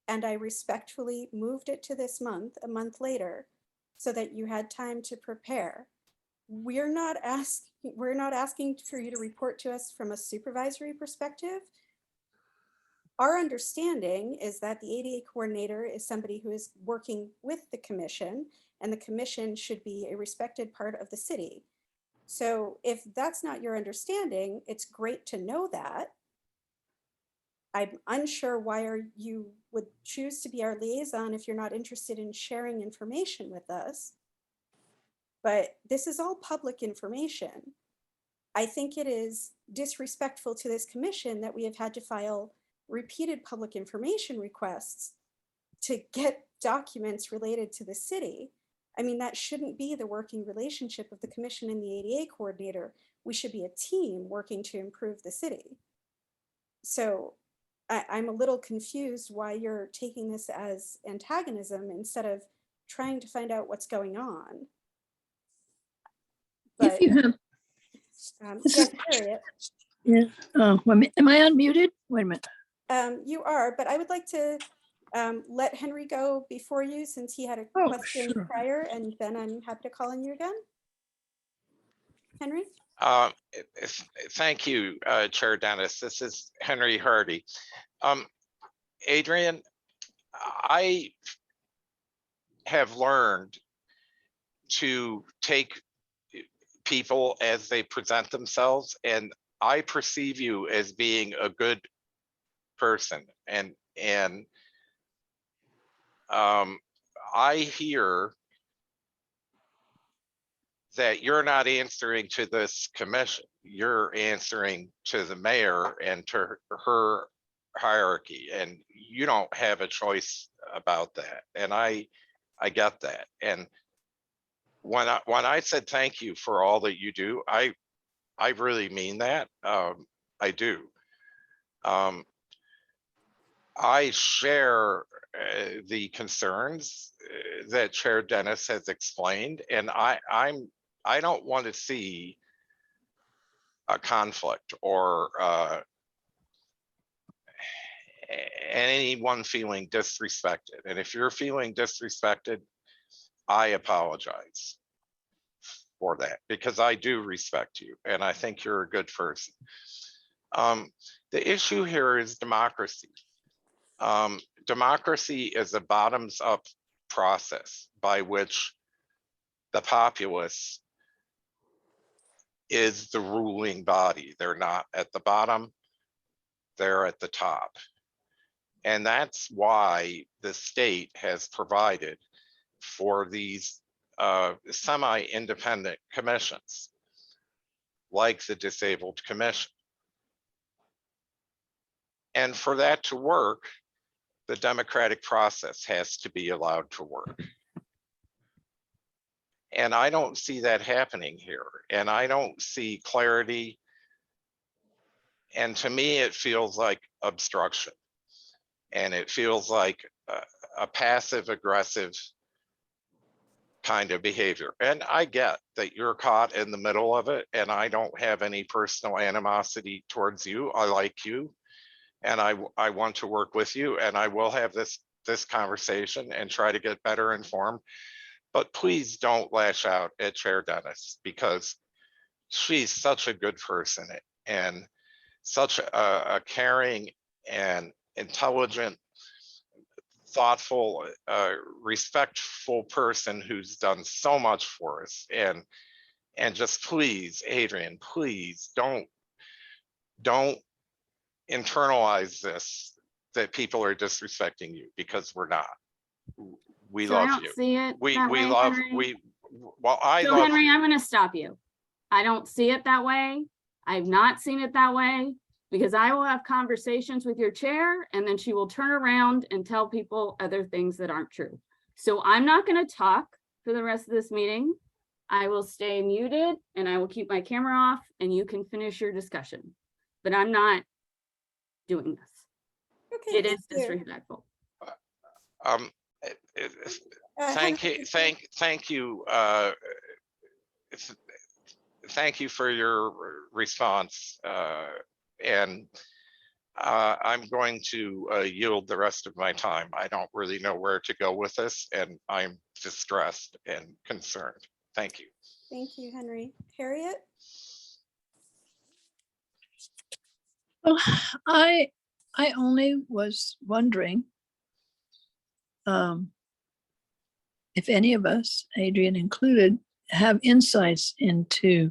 And I respectfully moved it to this month, a month later, so that you had time to prepare. We're not asking for you to report to us from a supervisory perspective. Our understanding is that the ADA coordinator is somebody who is working with the commission, and the commission should be a respected part of the city. So if that's not your understanding, it's great to know that. I'm unsure why you would choose to be our liaison if you're not interested in sharing information with us. But this is all public information. I think it is disrespectful to this commission that we have had to file repeated public information requests to get documents related to the city. I mean, that shouldn't be the working relationship of the commission and the ADA coordinator. We should be a team working to improve the city. So I'm a little confused why you're taking this as antagonism instead of trying to find out what's going on. But, If you have, yes, Harriet. yeah, oh, am I unmuted? Wait a minute. You are, but I would like to let Henry go before you, since he had a question Sure. prior, and then I'm happy to call on you again. Henry? Thank you, Chair Dennis. This is Henry Hardy. Adrian, I have learned to take people as they present themselves, and I perceive you as being a good person. And I hear that you're not answering to this commission. You're answering to the mayor and to her hierarchy, and you don't have a choice about that. And I get that. And when I said thank you for all that you do, I really mean that. I do. I share the concerns that Chair Dennis has explained, and I don't want to see a conflict or anyone feeling disrespected. And if you're feeling disrespected, I apologize for that, because I do respect you and I think you're a good person. The issue here is democracy. Democracy is a bottoms up process by which the populace is the ruling body. They're not at the bottom, they're at the top. And that's why the state has provided for these semi-independent commissions, like the Disabled Commission. And for that to work, the democratic process has to be allowed to work. And I don't see that happening here. And I don't see clarity. And to me, it feels like obstruction. And it feels like a passive aggressive kind of behavior. And I get that you're caught in the middle of it, and I don't have any personal animosity towards you. I like you, and I want to work with you, and I will have this conversation and try to get better informed. But please don't lash out at Chair Dennis, because she's such a good person and such a caring and intelligent, thoughtful, respectful person who's done so much for us. And just please, Adrian, please don't internalize this, that people are disrespecting you, because we're not. We So I love don't you. see it We that way, love, Henry. well, I So love Henry, you. I'm gonna stop you. I don't see it that way. I've not seen it that way, because I will have conversations with your chair and then she will turn around and tell people other things that aren't true. So I'm not gonna talk for the rest of this meeting. I will stay muted and I will keep my camera off and you can finish your discussion. But I'm not doing this. Okay, It thank is you. disrespectful. Um, thank you, thank you. Thank you for your response. And I'm going to yield the rest of my time. I don't really know where to go with this, and I'm distressed and concerned. Thank you. Thank you, Henry. Harriet? Well, I only was wondering if any of us, Adrian included, have insights into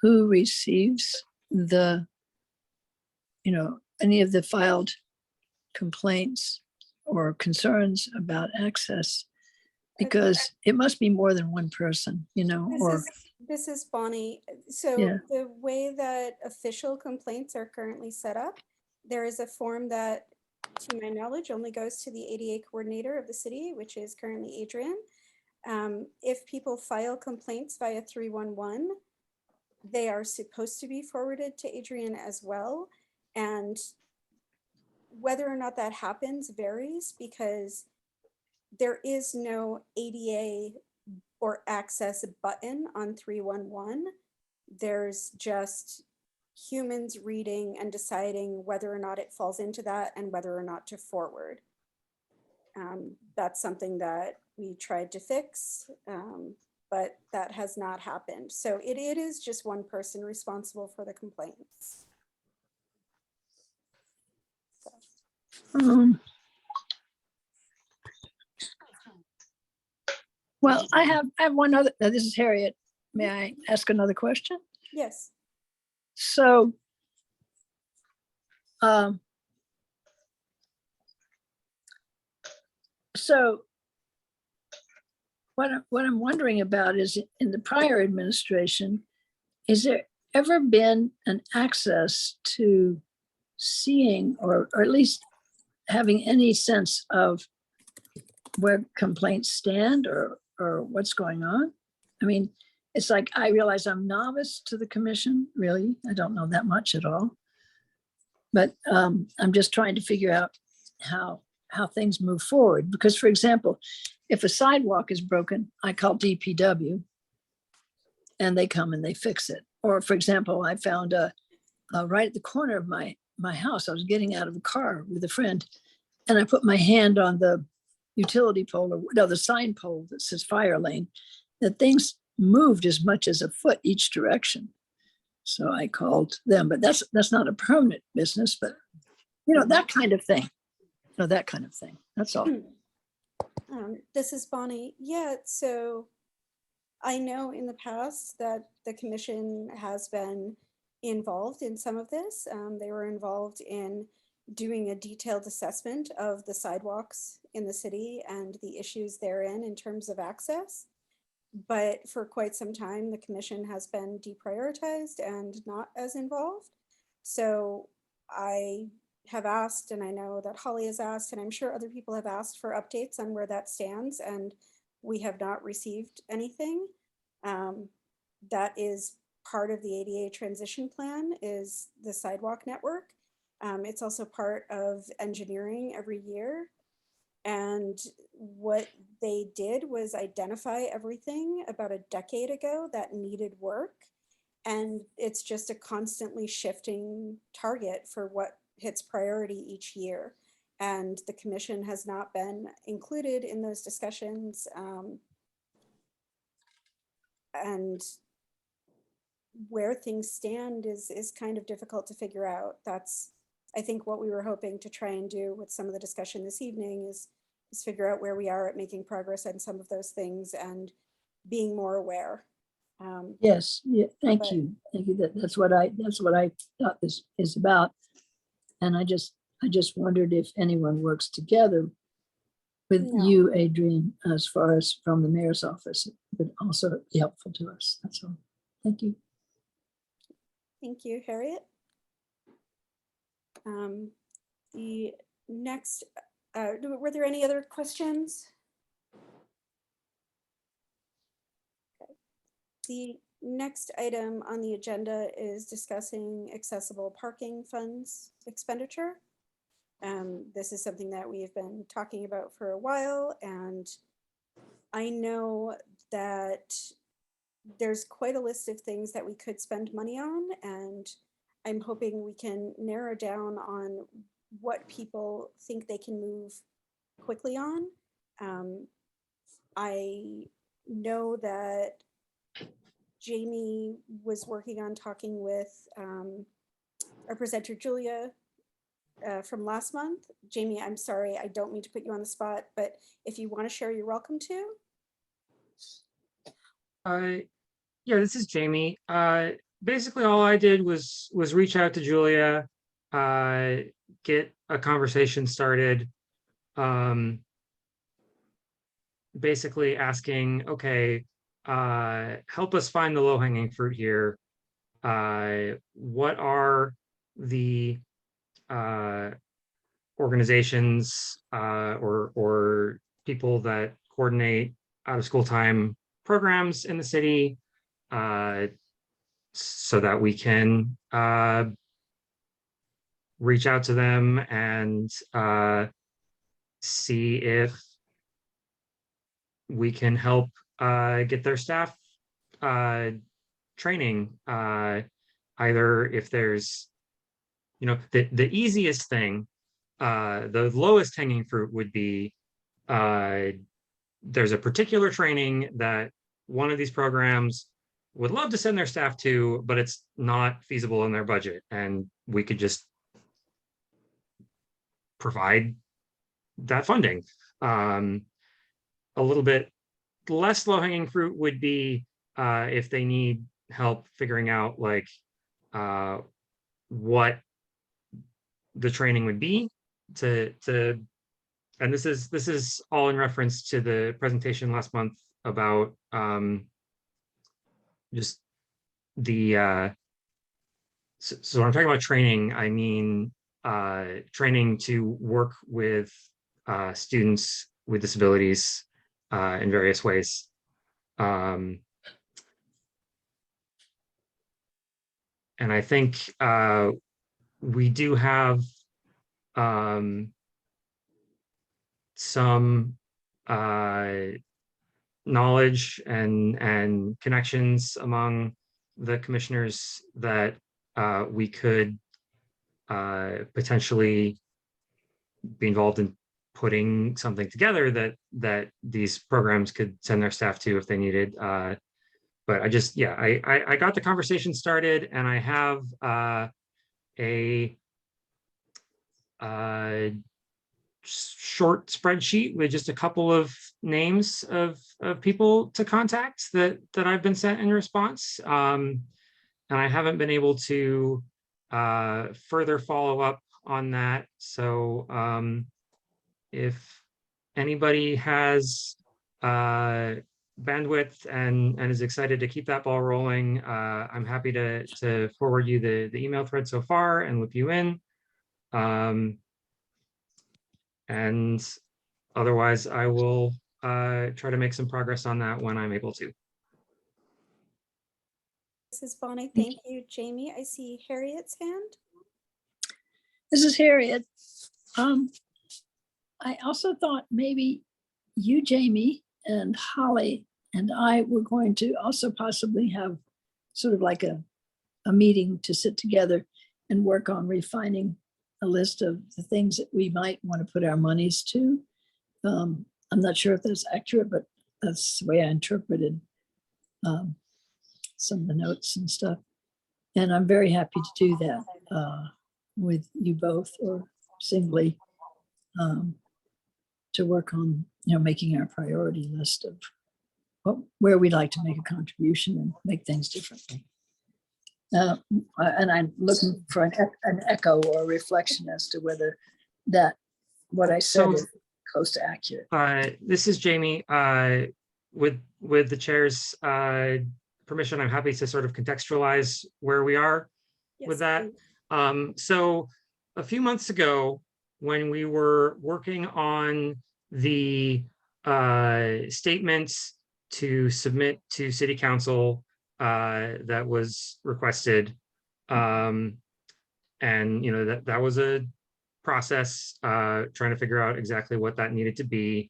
who receives the, any of the filed complaints or concerns about access, because it must be more than one person, or This is Bonnie. So Yeah. the way that official complaints are currently set up, there is a form that, to my knowledge, only goes to the ADA coordinator of the city, which is currently Adrian. If people file complaints via 311, they are supposed to be forwarded to Adrian as well. And whether or not that happens varies, because there is no ADA or access button on 311. There's just humans reading and deciding whether or not it falls into that and whether or not to forward. That's something that we tried to fix, but that has not happened. So it is just one person responsible for the complaints. well, I have one other. This is Harriet. May I ask another question? Yes. So, what I'm wondering about is, in the prior administration, is there ever been an access to seeing or at least having any sense of where complaints stand or what's going on? I mean, it's like, I realize I'm novice to the commission, really. I don't know that much at all. But I'm just trying to figure out how things move forward. Because, for example, if a sidewalk is broken, I call DPW and they come and they fix it. Or, for example, I found right at the corner of my house, I was getting out of a car with a friend, and I put my hand on the utility pole, or no, the sign pole that says fire lane. That things moved as much as a foot each direction. So I called them, but that's not a permanent business, but that kind of thing. That kind of thing. That's all. This is Bonnie. Yeah, so I know in the past that the commission has been involved in some of this. They were involved in doing a detailed assessment of the sidewalks in the city and the issues therein in terms of access. But for quite some time, the commission has been deprioritized and not as involved. So I have asked, and I know that Holly has asked, and I'm sure other people have asked for updates on where that stands, and we have not received anything. That is part of the ADA transition plan is the sidewalk network. It's also part of engineering every year. And what they did was identify everything about a decade ago that needed work. And it's just a constantly shifting target for what hits priority each year. And the commission has not been included in those discussions. And where things stand is kind of difficult to figure out. That's, I think, what we were hoping to try and do with some of the discussion this evening is figure out where we are at making progress on some of those things and being more aware. Yes, yeah, thank But- you. Thank you. That's what I thought this is about. And I just wondered if anyone works together with No. you, Adrian, as far as from the mayor's office, it would also be helpful to us. That's all. Thank you. Thank you, Harriet. The next, were there any other questions? Okay. The next item on the agenda is discussing accessible parking funds expenditure. This is something that we've been talking about for a while, and I know that there's quite a list of things that we could spend money on, and I'm hoping we can narrow down on what people think they can move quickly on. I know that Jamie was working on talking with our presenter Julia from last month. Jamie, I'm sorry, I don't mean to put you on the spot, but if you want to share, you're welcome to. Yeah, this is Jamie. Basically all I did was reach out to Julia, get a conversation started. Basically asking, okay, help us find the low-hanging fruit here. What are the organizations or people that coordinate out of school time programs in the city, so that we can reach out to them and see if we can help get their staff training. Either if there's, the easiest thing, the lowest hanging fruit would be there's a particular training that one of these programs would love to send their staff to, but it's not feasible in their budget. And we could just provide that funding. A little bit less low-hanging fruit would be if they need help figuring out like what the training would be to and this is all in reference to the presentation last month about just the so when I'm talking about training, I mean training to work with students with disabilities in various ways. And I think we do have some knowledge and connections among the commissioners that we could potentially be involved in putting something together that these programs could send their staff to if they needed. But I just, yeah, I got the conversation started, and I have a short spreadsheet with just a couple of names of people to contact that I've been sent in response. And I haven't been able to further follow up on that. So if anybody has bandwidth and is excited to keep that ball rolling, I'm happy to forward you the email thread so far and loop you in. And otherwise, I will try to make some progress on that when I'm able to. This is Bonnie. Thank you, Jamie. I see Harriet's hand. This is Harriet. I also thought maybe you, Jamie, and Holly and I were going to also possibly have sort of like a meeting to sit together and work on refining a list of the things that we might want to put our monies to. I'm not sure if that's accurate, but that's the way I interpreted some of the notes and stuff. And I'm very happy to do that with you both or singly to work on, making our priority list of where we'd like to make a contribution and make things differently. And I'm looking for an echo or a reflection as to whether that what I said is close to accurate. This is Jamie. With the chair's permission, I'm happy to sort of contextualize where we are with that. So a few months ago, when we were working on the statements to submit to City Council that was requested, and that was a process trying to figure out exactly what that needed to be.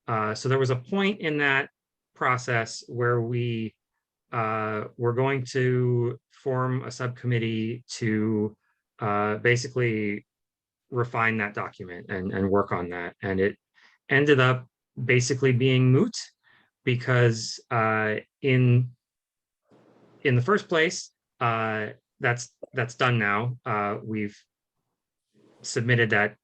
So there was a point in that process where we were going to form a subcommittee to basically refine that document and work on that. And it ended up basically being moot because in the first place, that's done now. We've submitted that.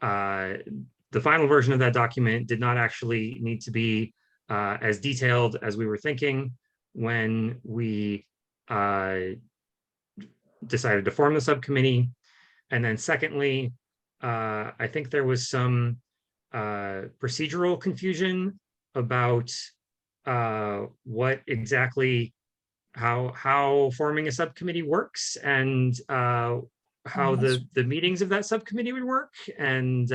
The final version of that document did not actually need to be as detailed as we were thinking when we decided to form the subcommittee. And then secondly, I think there was some procedural confusion about what exactly how forming a subcommittee works and how the meetings of that subcommittee would work. And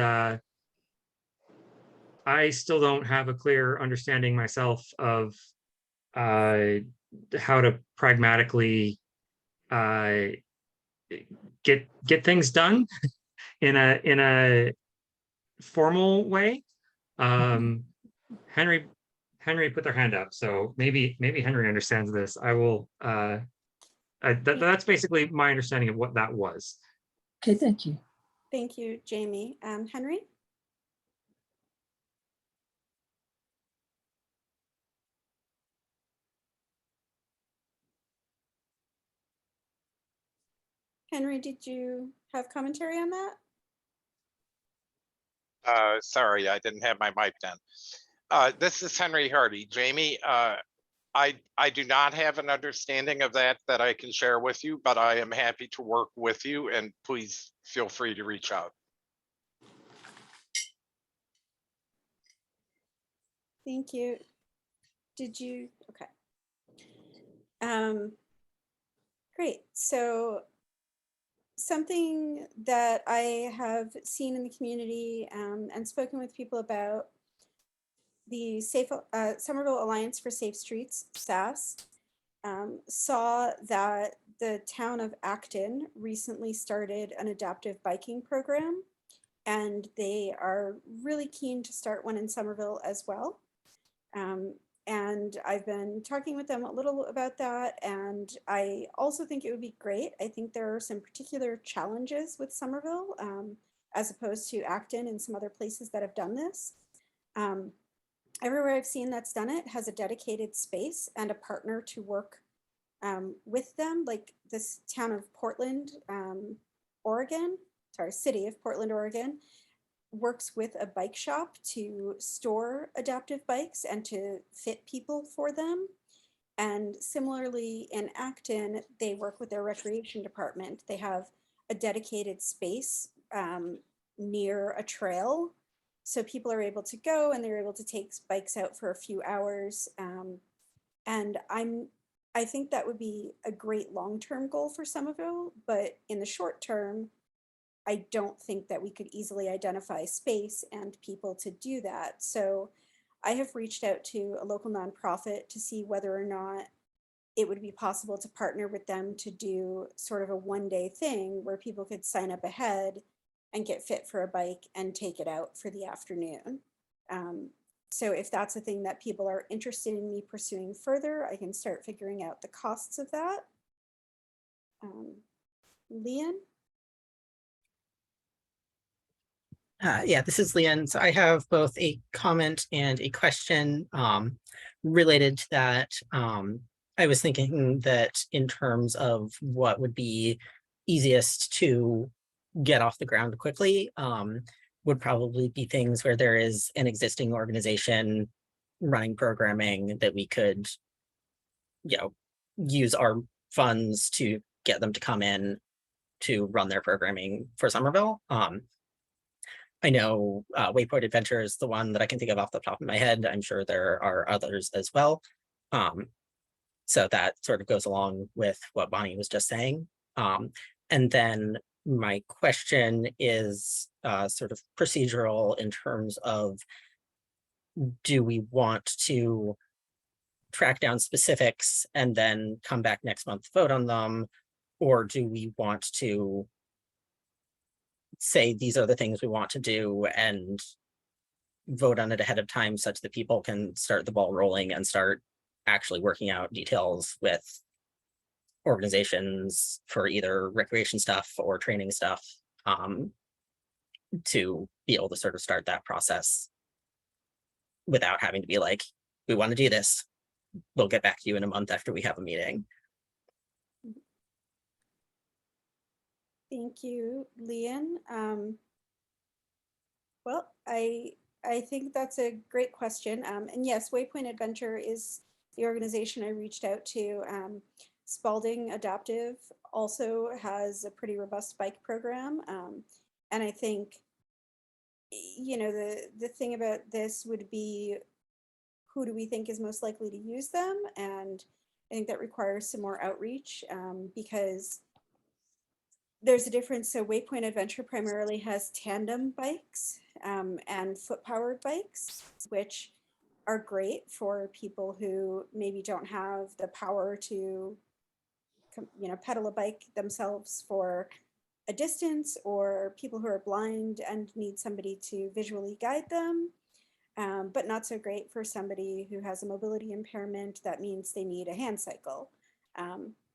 I still don't have a clear understanding myself of how to pragmatically get things done in a formal way. Henry put their hand up, so maybe Henry understands this. I will. That's basically my understanding of what that was. Okay, thank you. Thank you, Jamie. Henry? Henry, did you have commentary on that? Sorry, I didn't have my mic down. This is Henry Hardy. Jamie, I do not have an understanding of that I can share with you, but I am happy to work with you, and please feel free to reach out. Thank you. Did you? Okay. Great. So something that I have seen in the community and spoken with people about, the Somerville Alliance for Safe Streets, SAS, saw that the town of Acton recently started an adaptive biking program, and they are really keen to start one in Somerville as well. And I've been talking with them a little about that, and I also think it would be great. I think there are some particular challenges with Somerville as opposed to Acton and some other places that have done this. Everywhere I've seen that's done it has a dedicated space and a partner to work with them, like this town of Portland, city of Portland, Oregon, works with a bike shop to store adaptive bikes and to fit people for them. And similarly in Acton, they work with their recreation department. They have a dedicated space near a trail, so people are able to go and they're able to take bikes out for a few hours. And I think that would be a great long-term goal for Somerville, but in the short term, I don't think that we could easily identify space and people to do that. So I have reached out to a local nonprofit to see whether or not it would be possible to partner with them to do sort of a one-day thing where people could sign up ahead and get fit for a bike and take it out for the afternoon. So if that's a thing that people are interested in me pursuing further, I can start figuring out the costs of that. Leon? Yeah, this is Leon. So I have both a comment and a question related to that. I was thinking that in terms of what would be easiest to get off the ground quickly, would probably be things where there is an existing organization running programming that we could, use our funds to get them to come in to run their programming for Somerville. I know Waypoint Adventure is the one that I can think of off the top of my head. I'm sure there are others as well. So that sort of goes along with what Bonnie was just saying. And then my question is sort of procedural in terms of, do we want to track down specifics and then come back next month, vote on them? Or do we want to say these are the things we want to do and vote on it ahead of time such that people can start the ball rolling and start actually working out details with organizations for either recreation stuff or training stuff, to be able to sort of start that process without having to be like, we want to do this. We'll get back to you in a month after we have a meeting. Thank you, Leon. Well, I think that's a great question. And yes, Waypoint Adventure is the organization I reached out to. Spalding Adaptive also has a pretty robust bike program. And I think, the thing about this would be, who do we think is most likely to use them? And I think that requires some more outreach, because there's a difference. So Waypoint Adventure primarily has tandem bikes and foot-powered bikes, which are great for people who maybe don't have the power to, pedal a bike themselves for a distance, or people who are blind and need somebody to visually guide them, but not so great for somebody who has a mobility impairment. That means they need a hand cycle.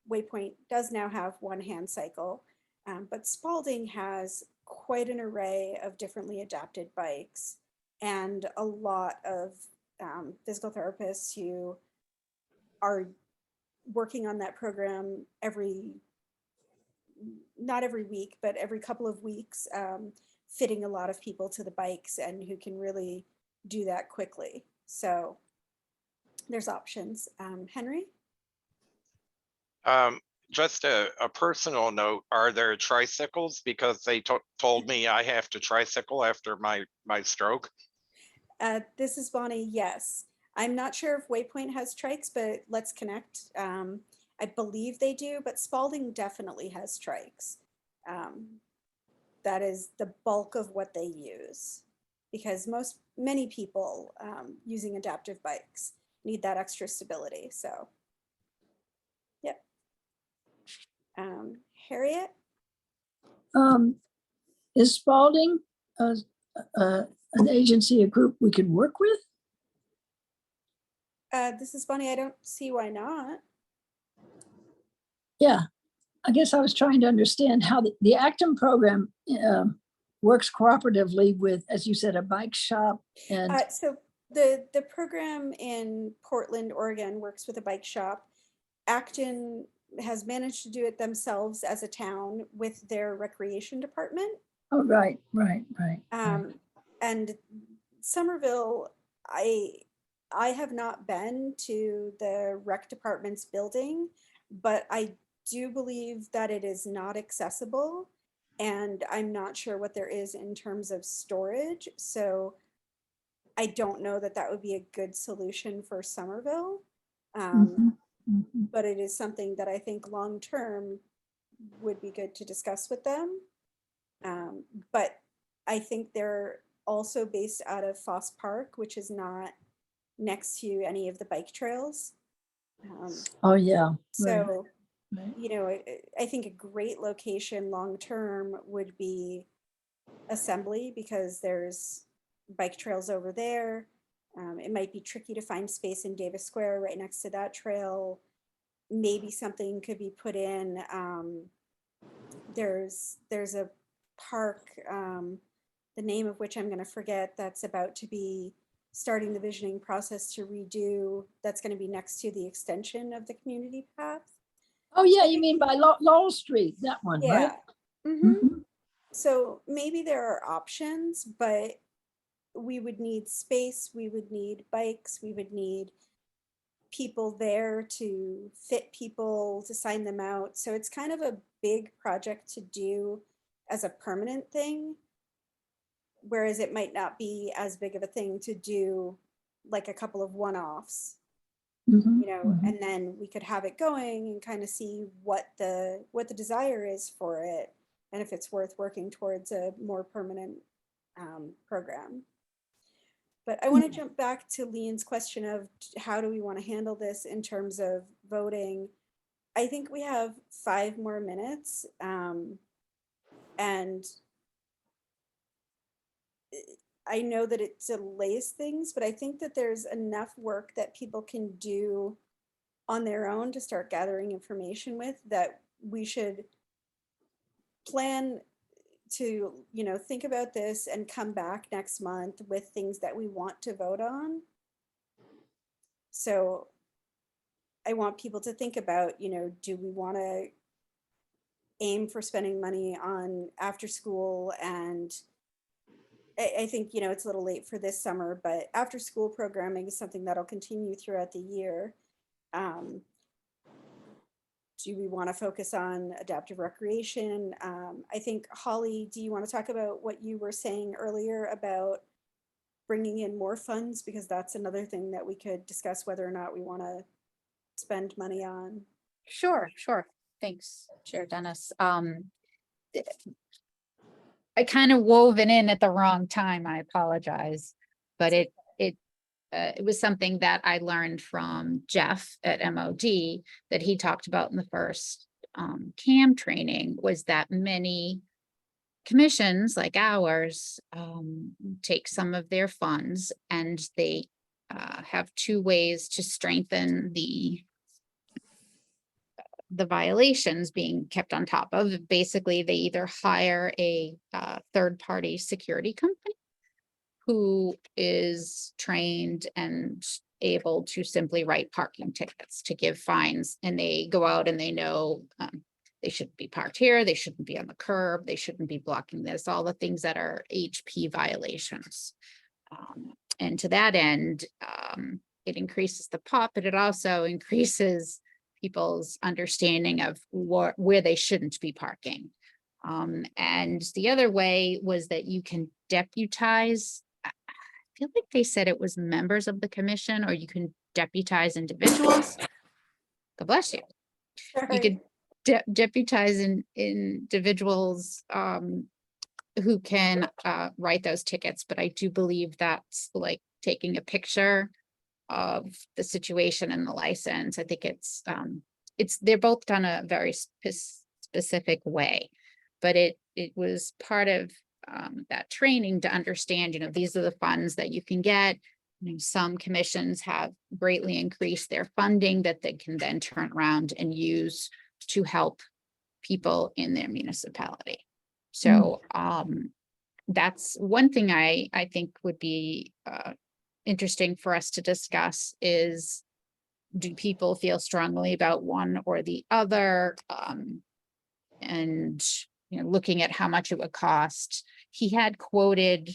Waypoint does now have one hand cycle. But Spalding has quite an array of differently adapted bikes and a lot of physical therapists who are working on that program not every week, but every couple of weeks, fitting a lot of people to the bikes and who can really do that quickly. So there's options. Henry? Just a personal note, are there tricycles? Because they told me I have to tricycle after my stroke. This is Bonnie. Yes. I'm not sure if Waypoint has trikes, but let's connect. I believe they do, but Spalding definitely has trikes. That is the bulk of what they use, because many people using adaptive bikes need that extra stability. So, yep. Harriet? Is Spalding an agency, a group we can work with? This is Bonnie. I don't see why not. Yeah, I guess I was trying to understand how the Acton program works cooperatively with, as you said, a bike shop. And So the program in Portland, Oregon works with a bike shop. Acton has managed to do it themselves as a town with their recreation department. oh, right. And Somerville, I have not been to the rec department's building, but I do believe that it is not accessible, and I'm not sure what there is in terms of storage. So I don't know that that would be a good solution for Somerville. But it is something that I think long-term would be good to discuss with them. But I think they're also based out of Foss Park, which is not next to any of the bike trails. Oh, yeah. So, Right. you know, I think a great location long-term would be Assembly, because there's bike trails over there. It might be tricky to find space in Davis Square right next to that trail. Maybe something could be put in. There's a park, the name of which I'm going to forget, that's about to be starting the visioning process to redo. That's going to be next to the extension of the community path. Oh, yeah, you mean by Lowell Street, that one, right? Yeah. Mhm. So maybe there are options, but we would need space, we would need bikes, we would need people there to fit people, to sign them out. So it's kind of a big project to do as a permanent thing, whereas it might not be as big of a thing to do like a couple of one-offs, Mhm, you know, mhm. and then we could have it going and kind of see what the desire is for it, and if it's worth working towards a more permanent program. But I want to jump back to Lean's question of how do we want to handle this in terms of voting. I think we have 5 more minutes, and I know that it delays things, but I think that there's enough work that people can do on their own to start gathering information with, that we should plan to, you know, think about this and come back next month with things that we want to vote on. So I want people to think about, you know, do we want to aim for spending money on after school? And I think, you know, it's a little late for this summer, but after school programming is something that'll continue throughout the year. Do we want to focus on adaptive recreation? I think, Holly, do you want to talk about what you were saying earlier about bringing in more funds? Because that's another thing that we could discuss whether or not we want to spend money on. Sure, sure. Thanks, Chair Dennis. I kind of wove it in at the wrong time. I apologize, but it was something that I learned from Jeff at MOD that he talked about in the first CAM training, was that many commissions like ours take some of their funds and they have 2 ways to strengthen the violations being kept on top of. Basically, they either hire a third-party security company who is trained and able to simply write parking tickets, to give fines, and they go out and they know they shouldn't be parked here, they shouldn't be on the curb, they shouldn't be blocking this, all the things that are HP violations. And to that end, it increases the pop, but it also increases people's understanding of where they shouldn't be parking. And the other way was that you can deputize. I feel like they said it was members of the commission, or you can deputize individuals. God bless you. You could deputize individuals who can write those tickets, but I do believe that's like taking a picture of the situation and the license. I think it's they're both done a very specific way, but it was part of that training to understand, you know, these are the funds that you can get. You know, some commissions have greatly increased their funding that they can then turn around and use to help people in their municipality. So that's one thing I think would be interesting for us to discuss is, do people feel strongly about one or the other? And, you know, looking at how much it would cost. He had quoted,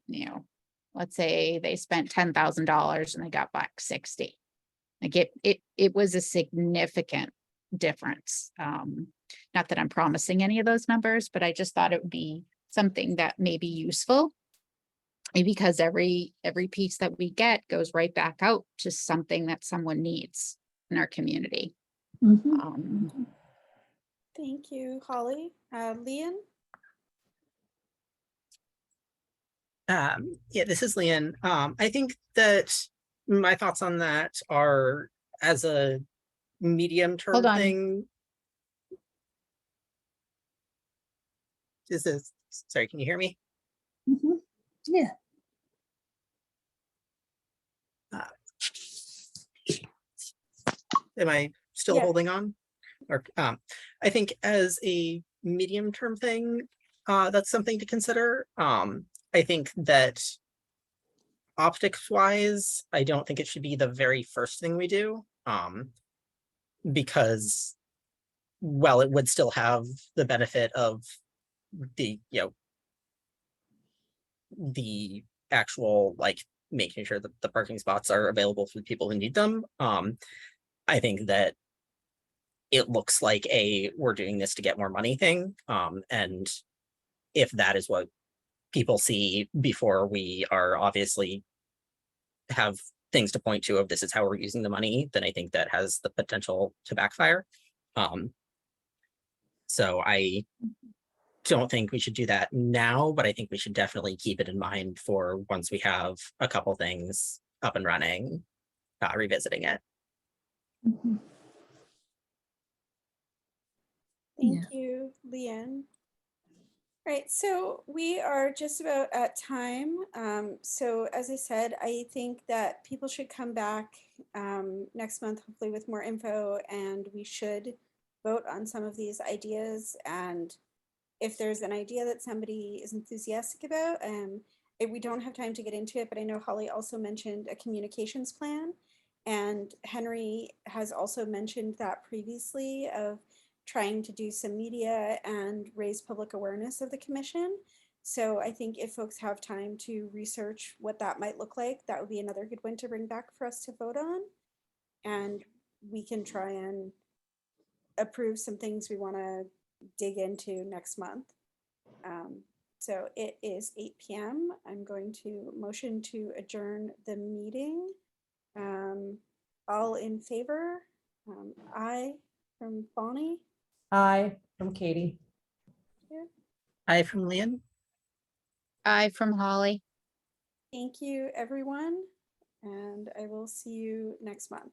you know, let's say they spent $10,000 and they got back 60. Like it was a significant difference. Not that I'm promising any of those numbers, but I just thought it would be something that may be useful, because every piece that we get goes right back out to something that someone needs in our community. Thank you, Holly. Leon? Yeah, this is Leanne. I think that my thoughts on that are as a medium term Hold on. thing. Sorry, can you hear me? Yeah. Am I still Yeah. holding on? Or, I think as a medium term thing, that's something to consider. I think that optics wise, I don't think it should be the very first thing we do. Because, well, it would still have the benefit of the, the actual, like, making sure that the parking spots are available for the people who need them. I think that it looks like we're doing this to get more money thing. And if that is what people see before we are obviously have things to point to of this is how we're using the money, then I think that has the potential to backfire. So I don't think we should do that now, but I think we should definitely keep it in mind for once we have a couple things up and running, revisiting it. Thank you, Leanne. Right, so we are just about at time. So as I said, I think that people should come back next month, hopefully with more info, and we should vote on some of these ideas. And if there's an idea that somebody is enthusiastic about, we don't have time to get into it, but I know Holly also mentioned a communications plan. And Henry has also mentioned that previously of trying to do some media and raise public awareness of the commission. So I think if folks have time to research what that might look like, that would be another good one to bring back for us to vote on. And we can try and approve some things we want to dig into next month. So it is 8 p.m. I'm going to motion to adjourn the meeting. All in favor? Aye from Bonnie. Hi, I'm Katie. Hi from Leanne. Bye from Holly. Thank you, everyone. And I will see you next month.